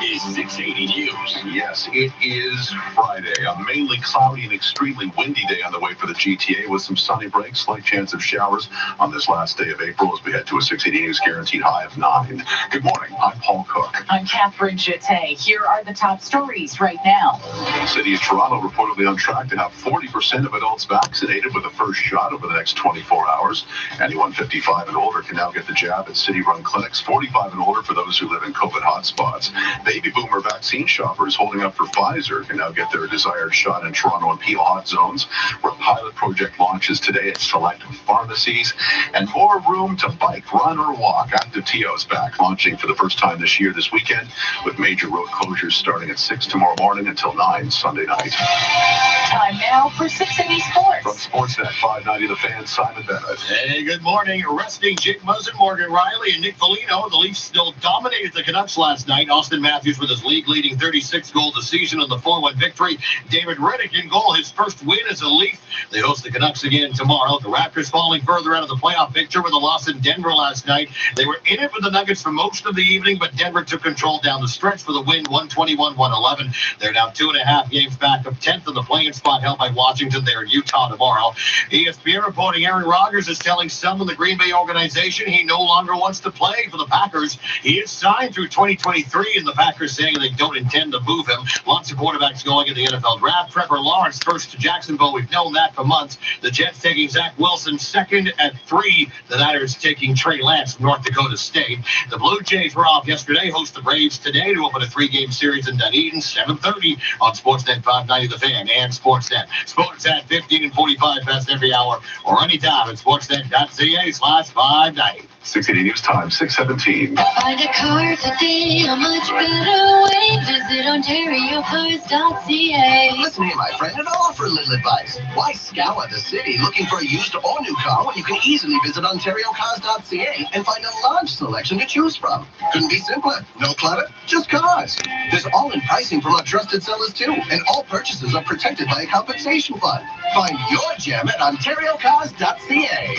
This is 680 News. yes, it is Friday. A mainly cloudy and extremely windy day on the way for the GTA with some sunny breaks, slight chance of showers on this last day of April as we head to a 680 News guaranteed high of 9. Good morning. I'm Paul Cook. I'm Catherine Jeté. Here are the top stories right now. The city of Toronto reportedly on track to have 40% of adults vaccinated with the first shot over the next 24 hours. Anyone 55 and older can now get the jab at city-run clinics, 45 and older for those who live in COVID hotspots. Baby boomer vaccine shoppers holding up for Pfizer can now get their desired shot in Toronto and Peel hot zones, where a pilot project launches today at select pharmacies. And more room to bike, run, or walk. Active TO's back, launching for the first time this year this weekend, with major road closures starting at 6 tomorrow morning until 9 Sunday night. Time now for 680 Sports. From Sportsnet 590 The Fan, Simon Bennett. Hey, good morning. resting Jake Muzzin, Morgan Riley, and Nick Foligno. The Leafs still dominated the Canucks last night. Austin Matthews with his league-leading 36-goal season on the 4-1 victory. David Riddick in goal, his first win as a Leaf. They host the Canucks again tomorrow. The Raptors falling further out of the playoff picture with a loss in Denver last night. They were in it with the Nuggets for most of the evening, but Denver took control down the stretch for the win, 121-111. They're now 2.5 games back of 10th in the play-in spot held by Washington. They're in Utah tomorrow. ESPN reporting Aaron Rodgers is telling some in the Green Bay organization he no longer wants to play for the Packers. He is signed through 2023, and the Packers saying they don't intend to move him. Lots of quarterbacks going in the NFL draft. Trevor Lawrence first to Jacksonville. We've known that for months. The Jets taking Zach Wilson second at 3. The Niners taking Trey Lance from North Dakota State. The Blue Jays were off yesterday. Host the Braves today to open a 3-game series in Dunedin, 7:30 on Sportsnet 590 The Fan and Sportsnet. Sportsnet 15 and 45 past every hour or anytime at sportsnet.ca/590. 680 News Time, 6:17. Find a car today a much better way. Visit OntarioCars.ca. Listen here, my friend, and I'll offer a little advice. Why scour the city looking for a used or new car when you can easily visit OntarioCars.ca and find a large selection to choose from? Couldn't be simpler. No clutter, just cars. There's all-in pricing from our trusted sellers too, and all purchases are protected by a compensation fund. Find your gem at OntarioCars.ca.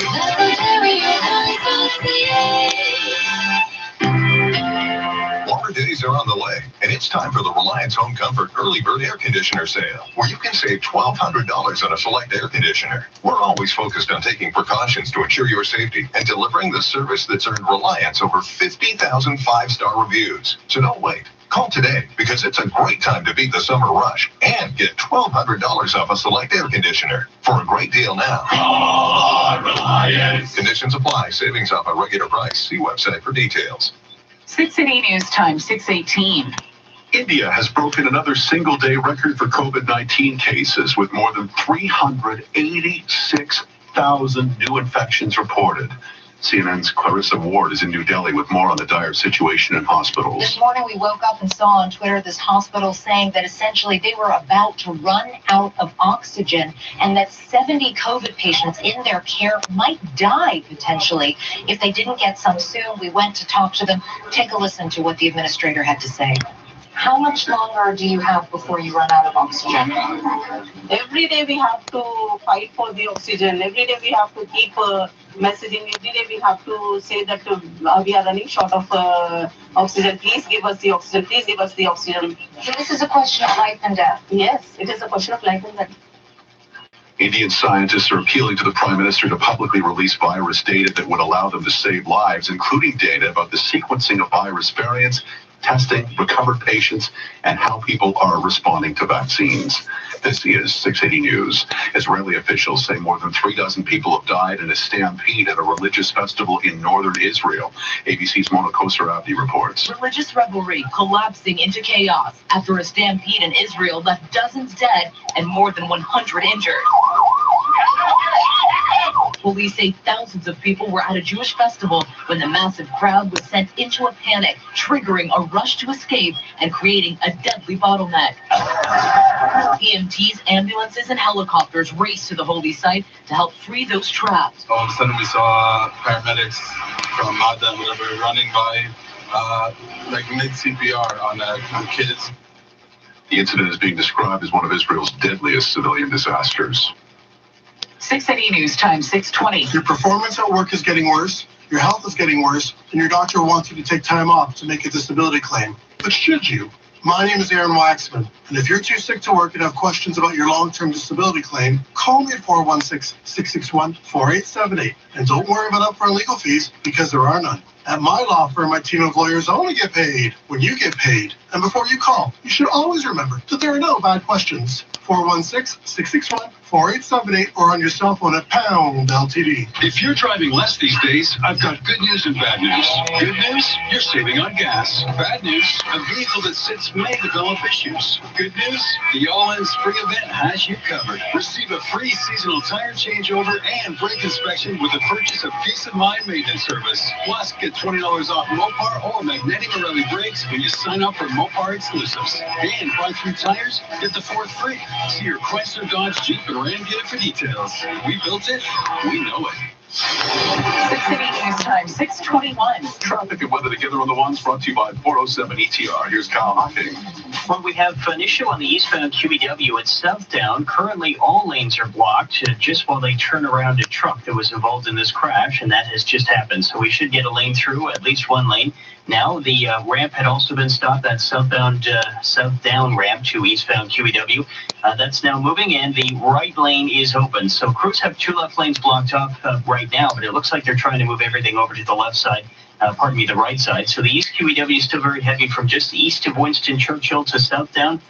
Warmer days are on the way, and it's time for the Reliance Home Comfort Early Bird Air Conditioner Sale, where you can save $1,200 on a select air conditioner. We're always focused on taking precautions to ensure your safety and delivering the service that's earned Reliance over 50,000 5-star reviews. So don't wait. Call today because it's a great time to beat the summer rush and get $1,200 off a select air conditioner for a great deal now. Call Reliance. Conditions apply. Savings off a regular price. See website for details. 680 News Time, 6:18. India has broken another single-day record for COVID-19 cases with more than 386,000 new infections reported. CNN's Clarissa Ward is in New Delhi with more on the dire situation in hospitals. This morning we woke up and saw on Twitter this hospital saying that essentially they were about to run out of oxygen and that 70 COVID patients in their care might die potentially if they didn't get some soon. We went to talk to them. Take a listen to what the administrator had to say. How much longer do you have before you run out of oxygen? Every day we have to fight for the oxygen. Every day we have to keep messaging. Every day we have to say that we are running short of oxygen. Please give us the oxygen. Please give us the oxygen. So this is a question of life and death. Yes, it is a question of life and death. Indian scientists are appealing to the Prime Minister to publicly release virus data that would allow them to save lives, including data about the sequencing of virus variants, testing, recovered patients, and how people are responding to vaccines. This is 680 News. Israeli officials say more than 36 people have died in a stampede at a religious festival in northern Israel. ABC's Mona Kosarabdi reports. Religious revelry collapsing into chaos after a stampede in Israel left dozens dead and more than 100 injured. Police say thousands of people were at a Jewish festival when the massive crowd was sent into a panic, triggering a rush to escape and creating a deadly bottleneck. EMTs, ambulances, and helicopters raced to the holy site to help free those trapped. All of a sudden we saw paramedics from Madda, whatever, running by, like mid-CPR on the kids. The incident is being described as one of Israel's deadliest civilian disasters. 680 News Time, 6:20. Your performance at work is getting worse, your health is getting worse, and your doctor wants you to take time off to make a disability claim. But should you? My name is Aaron Waxman, and if you're too sick to work and have questions about your long-term disability claim, call me at 416-661-4878. And don't worry about upfront legal fees, because there are none. At my law firm, my team of lawyers only get paid when you get paid. And before you call, you should always remember that there are no bad questions. 416-661-4878 or on your cell phone at pound LTD. If you're driving less these days, I've got good news and bad news. Good news, you're saving on gas. Bad news, a vehicle that sits may develop issues. Good news, the all-in spring event has you covered. Receive a free seasonal tire changeover and brake inspection with the purchase of Peace of Mind maintenance service. Plus, get $20 off Mopar or Magnetic Pirelli brakes when you sign up for Mopar exclusives. And buy 3 tires, get the 4th free. See your Chrysler, Dodge, Jeep, and Ram dealer for details. We built it, we know it. 6 City News Time, 6:21. Traffic and weather together on the ones brought to you by 407 ETR. Here's Kyle Hocking. Well, we have an issue on the eastbound QEW at Southdown. Currently, all lanes are blocked just while they turn around a truck that was involved in this crash, and that has just happened. So we should get a lane through, at least one lane. Now, the ramp had also been stopped, that southdown ramp to eastbound QEW. That's now moving, and the right lane is open. So crews have 2 left lanes blocked off right now, but it looks like they're trying to move everything over to the left side. The right side. So the East QEW is still very heavy from just east of Winston Churchill to Southdown.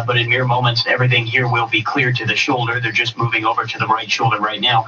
But in mere moments, everything here will be cleared to the shoulder. They're just moving over to the right shoulder right now.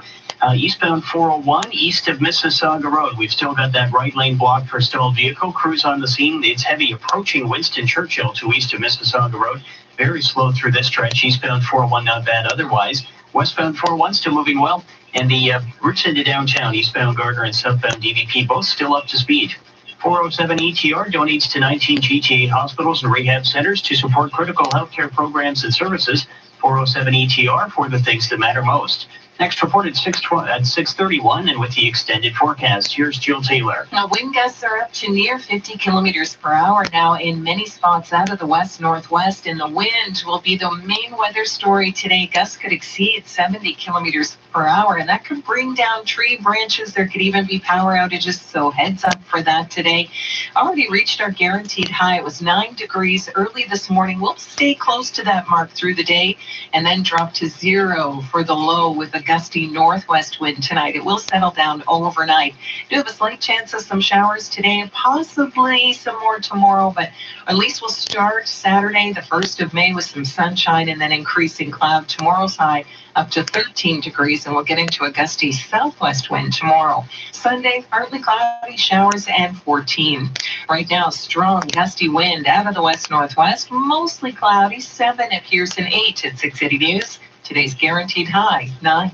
Eastbound 401, east of Mississauga Road. We've still got that right lane blocked for stalled vehicle. Crews on the scene. It's heavy approaching Winston Churchill to east of Mississauga Road. Very slow through this stretch. Eastbound 401 not bad otherwise. Westbound 401 still moving well. And the routes into downtown, eastbound Gardner and southbound DVP, both still up to speed. 407 ETR donates to 19 GTA hospitals and rehab centers to support critical healthcare programs and services. 407 ETR for the things that matter most. Next report at 6:31, and with the extended forecast, here's Jill Taylor. Now, wind gusts are up to near 50 kilometers per hour now in many spots out of the west-northwest, and the wind will be the main weather story today. Gusts could exceed 70 kilometers per hour, and that could bring down tree branches. There could even be power outages, so heads up for that today. Already reached our guaranteed high. It was 9 degrees early this morning. We'll stay close to that mark through the day, and then drop to 0 for the low with a gusty northwest wind tonight. It will settle down overnight. Do have a slight chance of some showers today, possibly some more tomorrow, but at least we'll start Saturday, the 1st of May, with some sunshine and then increasing cloud. Tomorrow's high up to 13 degrees, and we'll get into a gusty southwest wind tomorrow. Sunday, partly cloudy, showers, and 14. Right now, strong gusty wind out of the west-northwest, mostly cloudy, 7 at Pearson, 8 at 6 City News. Today's guaranteed high, 9.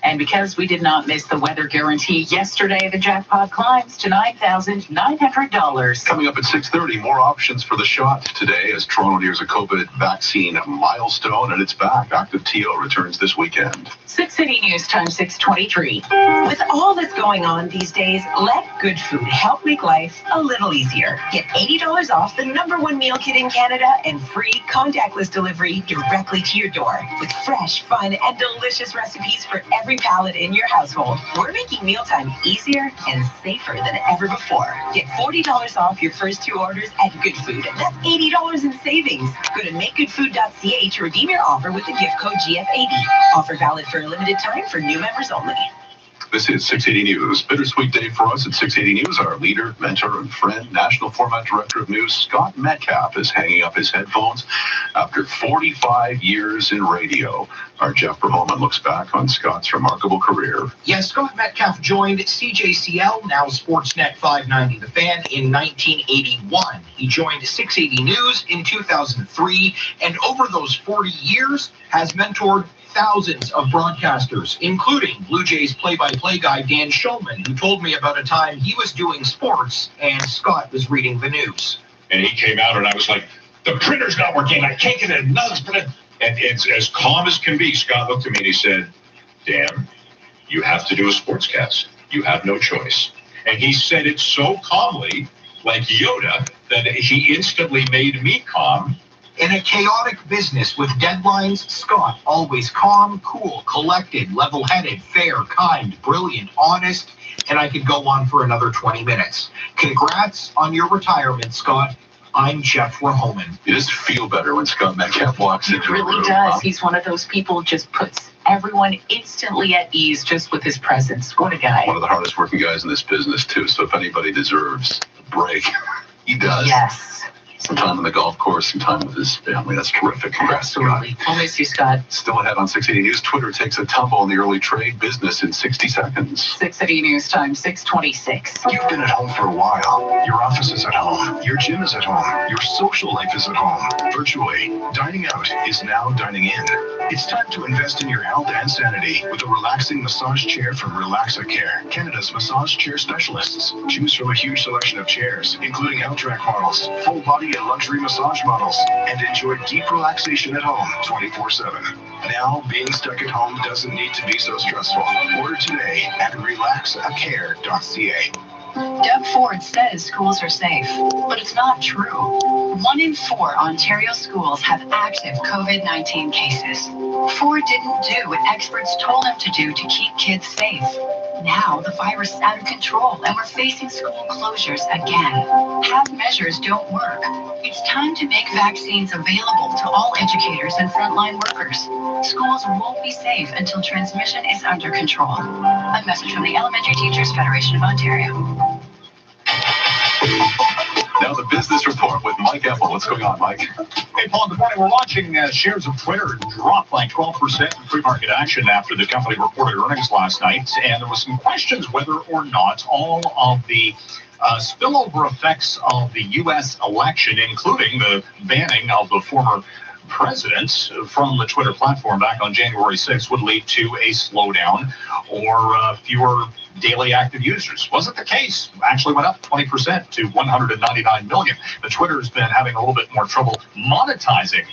And because we did not miss the weather guarantee yesterday, the jackpot climbs to $9,900. Coming up at 6:30, more options for the shot today as Toronto nears a COVID vaccine milestone, and it's back. Active TO returns this weekend. 6 City News Time, 6:23. With all that's going on these days, let Good Food help make life a little easier. Get $80 off the #1 meal kit in Canada and free contactless delivery directly to your door. With fresh, fun, and delicious recipes for every palate in your household. We're making mealtime easier and safer than ever before. Get $40 off your first 2 orders at Good Food. That's $80 in savings. Go to makegoodfood.ca to redeem your offer with the gift code GF80. Offer valid for a limited time for new members only. This is 680 News. Bittersweet day for us at 680 News. Our leader, mentor, and friend, National Format Director of News, Scott Metcalf, is hanging up his headphones after 45 years in radio. Our Jeff Verhoeven looks back on Scott's remarkable career. Yes, Scott Metcalf joined CJCL, now Sportsnet 590 The Fan, in 1981. He joined 680 News in 2003, and over those 40 years has mentored thousands of broadcasters, including Blue Jays play-by-play guy Dan Shulman, who told me about a time he was doing sports and Scott was reading the news. And he came out and I was like, the printer's not working. I can't get it. And it's as calm as can be. Scott looked at me and he said, Dan, you have to do a sportscast. You have no choice. And he said it so calmly, like Yoda, that he instantly made me calm. In a chaotic business with deadlines, Scott, always calm, cool, collected, level-headed, fair, kind, brilliant, honest, and I could go on for another 20 minutes. Congrats on your retirement, Scott. I'm Jeff Verhoeven. You just feel better when Scott Metcalf walks into a room. He really does. He's one of those people who just puts everyone instantly at ease just with his presence. What a guy. One of the hardest working guys in this business, too. So if anybody deserves a break, he does. Yes. Some time on the golf course, some time with his family. That's terrific. Congrats, Absolutely. Scott. We'll miss you, Scott. Still ahead on 680 News. Twitter takes a tumble in the early trade business in 60 seconds. 680 News Time, 6:26. You've been at home for a while. Your office is at home. Your gym is at home. Your social life is at home. Virtually, dining out is now dining in. It's time to invest in your health and sanity with a relaxing massage chair from Relaxacare, Canada's massage chair specialists. Choose from a huge selection of chairs, including L-track models, full body quality and luxury massage models and enjoy deep relaxation at home 24/7. Now, being stuck at home doesn't need to be so stressful. Order today at relaxacare.ca. Doug Ford says schools are safe, but it's not true. 1 in 4 Ontario schools have active COVID-19 cases. Ford didn't do what experts told him to do to keep kids safe. Now the virus is out of control and we're facing school closures again. Half measures don't work. It's time to make vaccines available to all educators and frontline workers. Schools won't be safe until transmission is under control. A message from the Elementary Teachers Federation of Ontario. Now the business report with Mike Epple. What's going on, Mike? Hey, Paul, good morning. We're watching shares of Twitter drop by 12% in pre-market action after the company reported earnings last night. And there was some questions whether or not all of the spillover effects of the U.S. election, including the banning of the former president from the Twitter platform back on January 6th, would lead to a slowdown or fewer daily active users. Wasn't the case. Actually went up 20% to 199 million. But Twitter's been having a little bit more trouble monetizing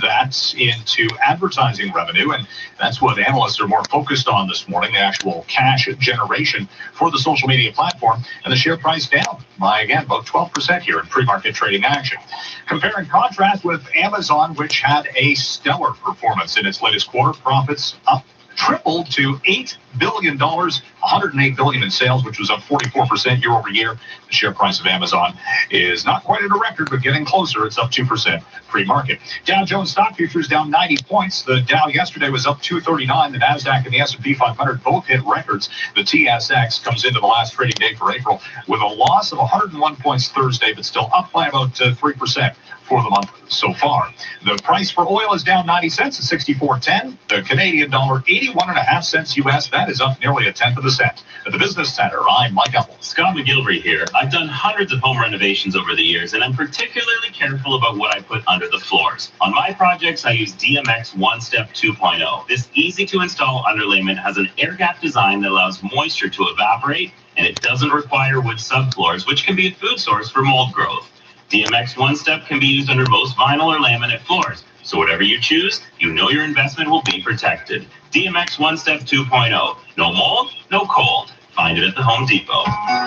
that into advertising revenue, and that's what analysts are more focused on this morning, the actual cash generation for the social media platform, and the share price down by, again, about 12% here in pre-market trading action. Compare and contrast with Amazon, which had a stellar performance in its latest quarter, profits up tripled to $8 billion, $108 billion in sales, which was up 44% year over year. The share price of Amazon is not quite at a record, but getting closer. It's up 2% pre-market. Dow Jones stock futures down 90 points. The Dow yesterday was up 239. The NASDAQ and the S&P 500 both hit records. The TSX comes into the last trading day for April with a loss of 101 points Thursday, but still up by about 3% for the month so far. The price for oil is down 90 cents at 64.10. The Canadian dollar 81.5 cents US. That is up nearly 1/10 of a cent. At the Business Center, I'm Mike Epple. Scott McGilvery here. I've done hundreds of home renovations over the years, and I'm particularly careful about what I put under the floors. On my projects, I use DMX One Step 2.0. This easy-to-install underlayment has an air gap design that allows moisture to evaporate, and it doesn't require wood subfloors, which can be a food source for mold growth. DMX One Step can be used under most vinyl or laminate floors. So whatever you choose, you know your investment will be protected. DMX One Step 2.0. No mold, no cold. Find it at the Home Depot.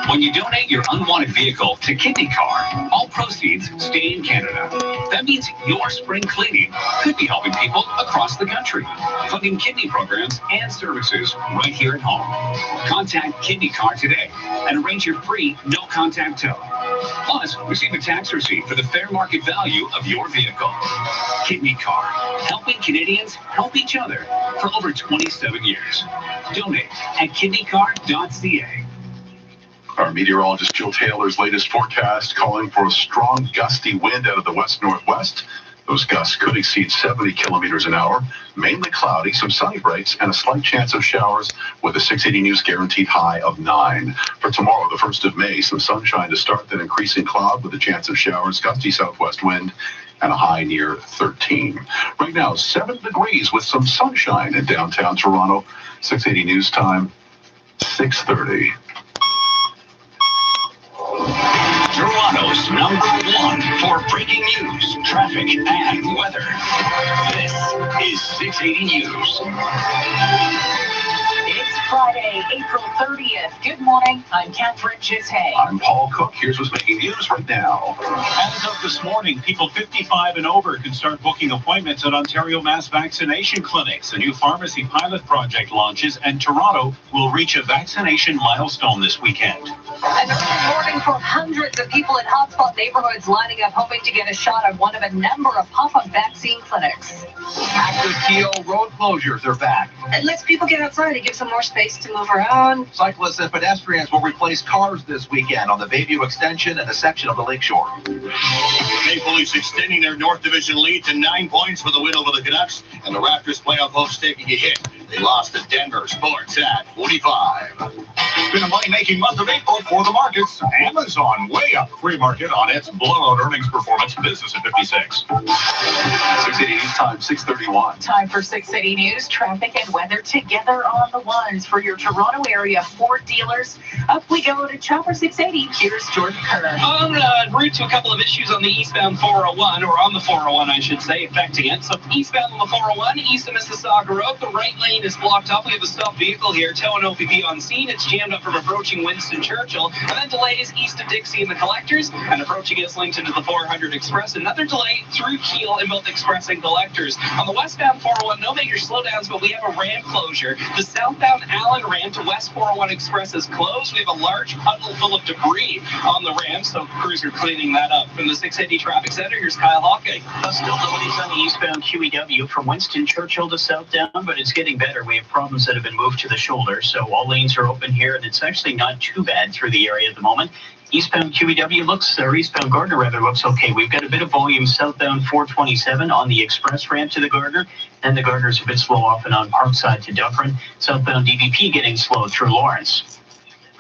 When you donate your unwanted vehicle to Kidney Car, all proceeds stay in Canada. That means your spring cleaning could be helping people across the country, funding kidney programs and services right here at home. Contact Kidney Car today and arrange your free no-contact tow. Plus, receive a tax receipt for the fair market value of your vehicle. Kidney Car, helping Canadians help each other for over 27 years. Donate at kidneycar.ca. Our meteorologist Jill Taylor's latest forecast calling for a strong gusty wind out of the west-northwest. Those gusts could exceed 70 kilometers an hour, mainly cloudy, some sunny breaks, and a slight chance of showers with a 680 News guaranteed high of 9. For tomorrow, the 1st of May, some sunshine to start, then increasing cloud with a chance of showers, gusty southwest wind, and a high near 13. Right now, 7 degrees with some sunshine in downtown Toronto. 680 News time, 6:30. Toronto's #1 for breaking news, traffic, and weather. This is 680 News. It's Friday, April 30th. Good morning. I'm Catherine Gishay. I'm Paul Cook. Here's what's making news right now. As of this morning, people 55 and over can start booking appointments at Ontario mass vaccination clinics. A new pharmacy pilot project launches, and Toronto will reach a vaccination milestone this weekend. An early warning for hundreds of people in hotspot neighborhoods lining up hoping to get a shot at one of a number of pop-up vaccine clinics. Active TO road closures are back. It lets people get outside and give some more space to move around. Cyclists and pedestrians will replace cars this weekend on the Bayview Extension and a section of the lakeshore. Maple Leafs extending their North Division lead to 9 points for the win over the Canucks, and the Raptors playoff hopes taking a hit They lost to Denver. Sports at 45. It's been a money-making month of April for the markets. Amazon way up pre-market on its blowout earnings performance. Business at 56. 680 News Time, 6:31. Time for 680 News, traffic and weather together on the ones for your Toronto area Ford dealers. Up we go to Chopper 680. Here's Jordan Kerr. En route to a couple of issues on the eastbound 401, or on the 401, I should say, affecting it. So eastbound on the 401, east of Mississauga Road, the right lane is blocked up. We have a stopped vehicle here, tow and OPP on scene. It's jammed up from approaching Winston Churchill, and then delays east of Dixie and the Collectors, and approaching Islington to the 400 Express. Another delay through Kiel in both Express and Collectors. On the westbound 401, no major slowdowns, but we have a ramp closure. The southbound Allen ramp to West 401 Express is closed. We have a large puddle full of debris on the ramp, so crews are cleaning that up. From the 680 Traffic Center, here's Kyle Hawkeye. Still delays on the eastbound QEW from Winston Churchill to Southdown, but it's getting better. We have problems that have been moved to the shoulder, so all lanes are open here, and it's actually not too bad through the area at the moment. Eastbound eastbound Gardner rather looks okay. We've got a bit of volume southbound 427 on the express ramp to the Gardner, and the Gardner's a bit slow off and on Parkside to Dufferin. Southbound DVP getting slow through Lawrence.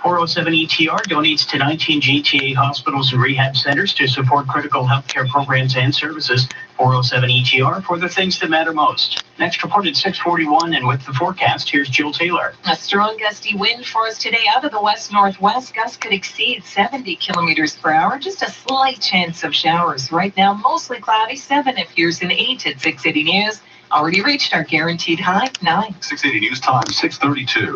407 ETR donates to 19 GTA hospitals and rehab centers to support critical healthcare programs and services. 407 ETR for the things that matter most. Next report at 6:41, and with the forecast, here's Jill Taylor. A strong gusty wind for us today out of the west-northwest. Gusts could exceed 70 kilometers per hour. Just a slight chance of showers. Right now, mostly cloudy. 7 if here's an 8 at 680 News. Already reached our guaranteed high, 9. 680 News Time, 6:32.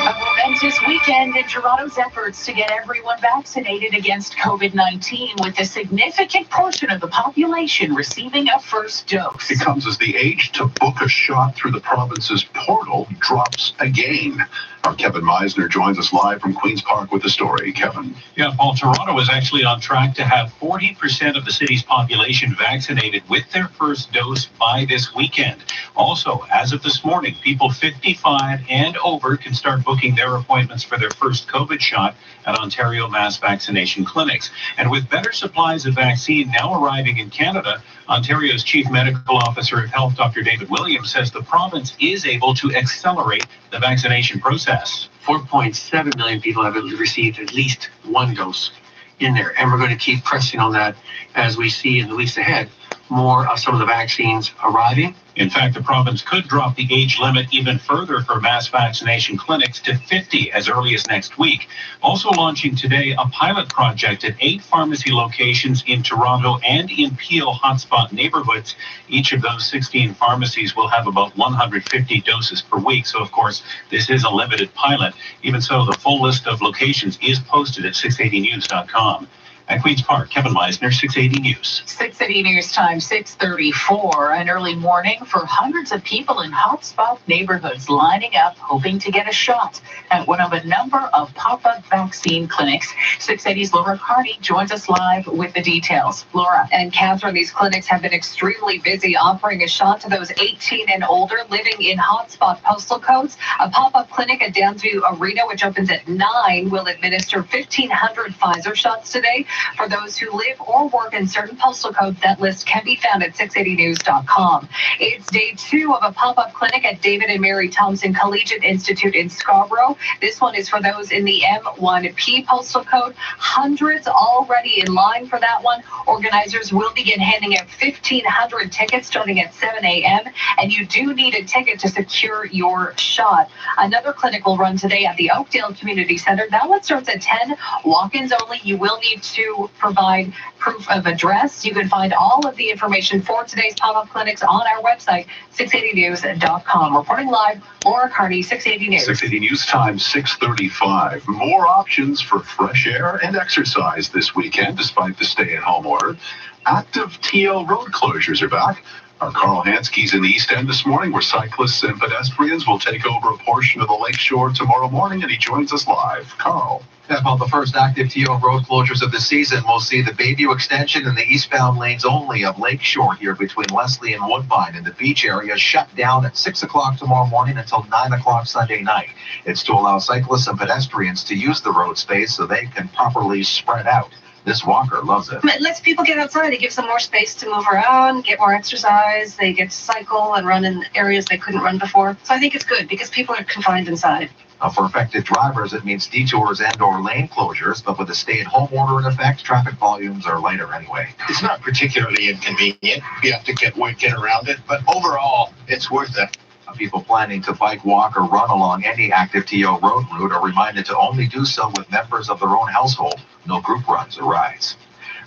A momentous weekend in Toronto's efforts to get everyone vaccinated against COVID-19, with a significant portion of the population receiving a first dose. It comes as the age to book a shot through the province's portal drops again. Our Kevin Meisner joins us live from Queen's Park with the story. Kevin. Yeah, Paul, Toronto is actually on track to have 40% of the city's population vaccinated with their first dose by this weekend. Also, as of this morning, people 55 and over can start booking their appointments for their first COVID shot at Ontario mass vaccination clinics. And with better supplies of vaccine now arriving in Canada, Ontario's Chief Medical Officer of Health, Dr. David Williams, says the province is able to accelerate the vaccination process. 4.7 million people have received at least one dose in there. And we're going to keep pressing on that as we see in the weeks ahead more of some of the vaccines arriving. In fact, the province could drop the age limit even further for mass vaccination clinics to 50 as early as next week. Also launching today, a pilot project at 8 pharmacy locations in Toronto and in Peel hotspot neighborhoods. Each of those 16 pharmacies will have about 150 doses per week. So, of course, this is a limited pilot. Even so, the full list of locations is posted at 680news.com. At Queen's Park, Kevin Meisner, 680 News. 680 News Time, 6:34. An early morning for hundreds of people in hotspot neighborhoods lining up, hoping to get a shot at one of a number of pop-up vaccine clinics. 680's Laura Carney joins us live with the details. Laura. And Catherine, these clinics have been extremely busy offering a shot to those 18 and older living in hotspot postal codes. A pop-up clinic at Downsview Arena, which opens at 9, will administer 1,500 Pfizer shots today. For those who live or work in certain postal codes, that list can be found at 680news.com. It's day 2 of a pop-up clinic at David and Mary Thompson Collegiate Institute in Scarborough. This one is for those in the M1P postal code. Hundreds already in line for that one. Organizers will begin handing out 1,500 tickets starting at 7 a.m. And you do need a ticket to secure your shot. Another clinic will run today at the Oakdale Community Center. That one starts at 10. Walk-ins only. You will need to provide proof of address. You can find all of the information for today's pop-up clinics on our website, 680news.com. Reporting live, Laura Carney, 680 News. 680 News Time, 6:35. More options for fresh air and exercise this weekend, despite the stay-at-home order. Active TL road closures are back. Our Carl Hansky's in the East End this morning, where cyclists and pedestrians will take over a portion of the lakeshore tomorrow morning, and he joins us live. Carl. About the first active TO road closures of the season, we'll see the Bayview extension and the eastbound lanes only of Lakeshore here between Leslie and Woodbine, and the beach area shut down at 6 o'clock tomorrow morning until 9 o'clock Sunday night. It's to allow cyclists and pedestrians to use the road space so they can properly spread out. This walker loves it. It lets people get outside. It gives them more space to move around, get more exercise. They get to cycle and run in areas they couldn't run before. So I think it's good because people are confined inside. For affected drivers, it means detours and/or lane closures, but with the stay-at-home order in effect, traffic volumes are lighter anyway. It's not particularly inconvenient. You have to get around it, but overall, it's worth it. People planning to bike, walk, or run along any active TO road route are reminded to only do so with members of their own household. No group runs or rides.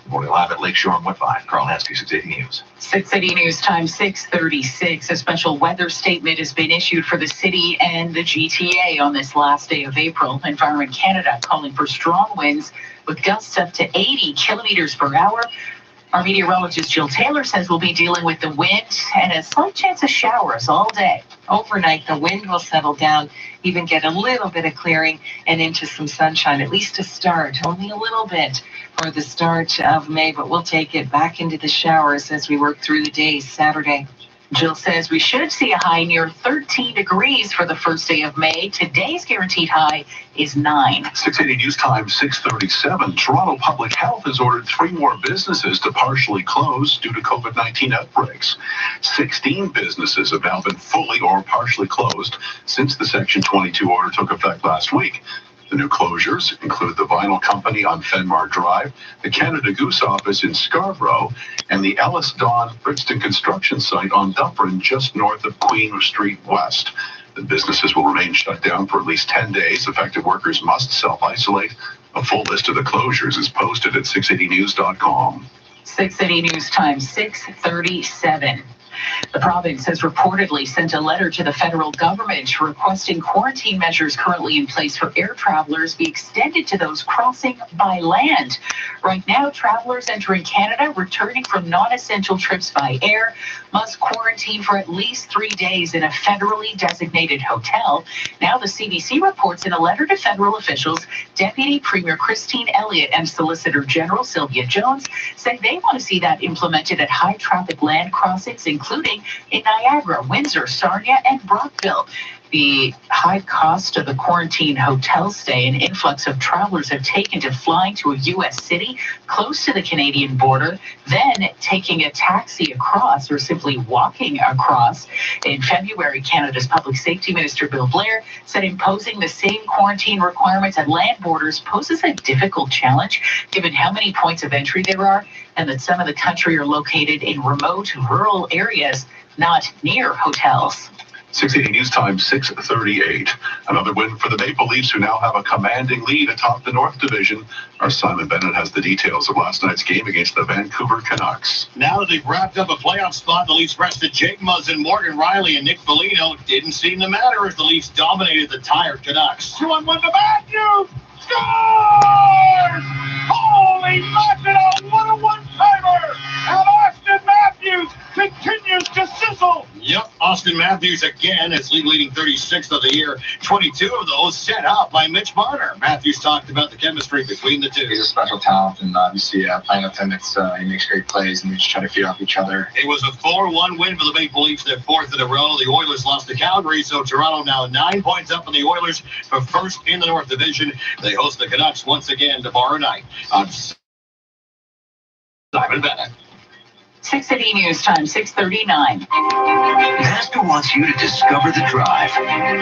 Reporting live at Lakeshore and Woodbine, Carl Hansky, 680 News. 680 News Time, 6:36. A special weather statement has been issued for the city and the GTA on this last day of April. Environment Canada calling for strong winds with gusts up to 80 kilometers per hour. Our meteorologist Jill Taylor says we'll be dealing with the wind and a slight chance of showers all day. Overnight, the wind will settle down, even get a little bit of clearing and into some sunshine, at least to start. Only a little bit for the start of May, but we'll take it back into the showers as we work through the days Saturday. Jill says we should see a high near 13 degrees for the first day of May. Today's guaranteed high is 9. 680 News Time, 6:37. Toronto Public Health has ordered 3 more businesses to partially close due to COVID-19 outbreaks. 16 businesses have now been fully or partially closed since the Section 22 order took effect last week. The new closures include the Vinyl Company on Fenmar Drive, the Canada Goose office in Scarborough, and the Ellis Dawn Brixton construction site on Dufferin just north of Queen Street West. The businesses will remain shut down for at least 10 days. Affected workers must self-isolate. A full list of the closures is posted at 680news.com. 680 News Time, 6:37. The province has reportedly sent a letter to the federal government requesting quarantine measures currently in place for air travelers be extended to those crossing by land. Right now, travelers entering Canada returning from non-essential trips by air must quarantine for at least 3 days in a federally designated hotel. Now, the CBC reports in a letter to federal officials, Deputy Premier Christine Elliott and Solicitor General Sylvia Jones say they want to see that implemented at high-traffic land crossings, including in Niagara, Windsor, Sarnia, and Brockville. The high cost of the quarantine hotel stay and influx of travelers have taken to flying to a U.S. city close to the Canadian border, then taking a taxi across or simply walking across. In February, Canada's Public Safety Minister Bill Blair said imposing the same quarantine requirements at land borders poses a difficult challenge given how many points of entry there are and that some of the country are located in remote rural areas, not near hotels. 680 News Time, 6:38. Another win for the Maple Leafs, who now have a commanding lead atop the North Division. Our Simon Bennett has the details of last night's game against the Vancouver Canucks. Now that they've wrapped up a playoff spot, the Leafs rested Jake Muzzin, Morgan Riley, and Nick Foligno. Didn't seem to matter as the Leafs dominated the tired Canucks. 2-on-1 to Matthews! Scores! Holy mackerel, what a one-timer! And Austin Matthews continues to sizzle! Yep, Austin Matthews again is league-leading 36th of the year. 22 of those set up by Mitch Marner. Matthews talked about the chemistry between the two. He's a special talent, and obviously playing with him, he makes great plays, and we just try to feed off each other. It was a 4-1 win for the Maple Leafs, their 4th in a row. The Oilers lost to Calgary, so Toronto now 9 points up on the Oilers for first in the North Division. They host the Canucks once again tomorrow night. I'm Simon Bennett. 680 News Time, 6:39. Mazda wants you to discover the drive.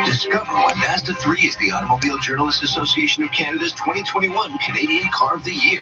Discover why Mazda 3 is the Automobile Journalists Association of Canada's 2021 Canadian Car of the Year.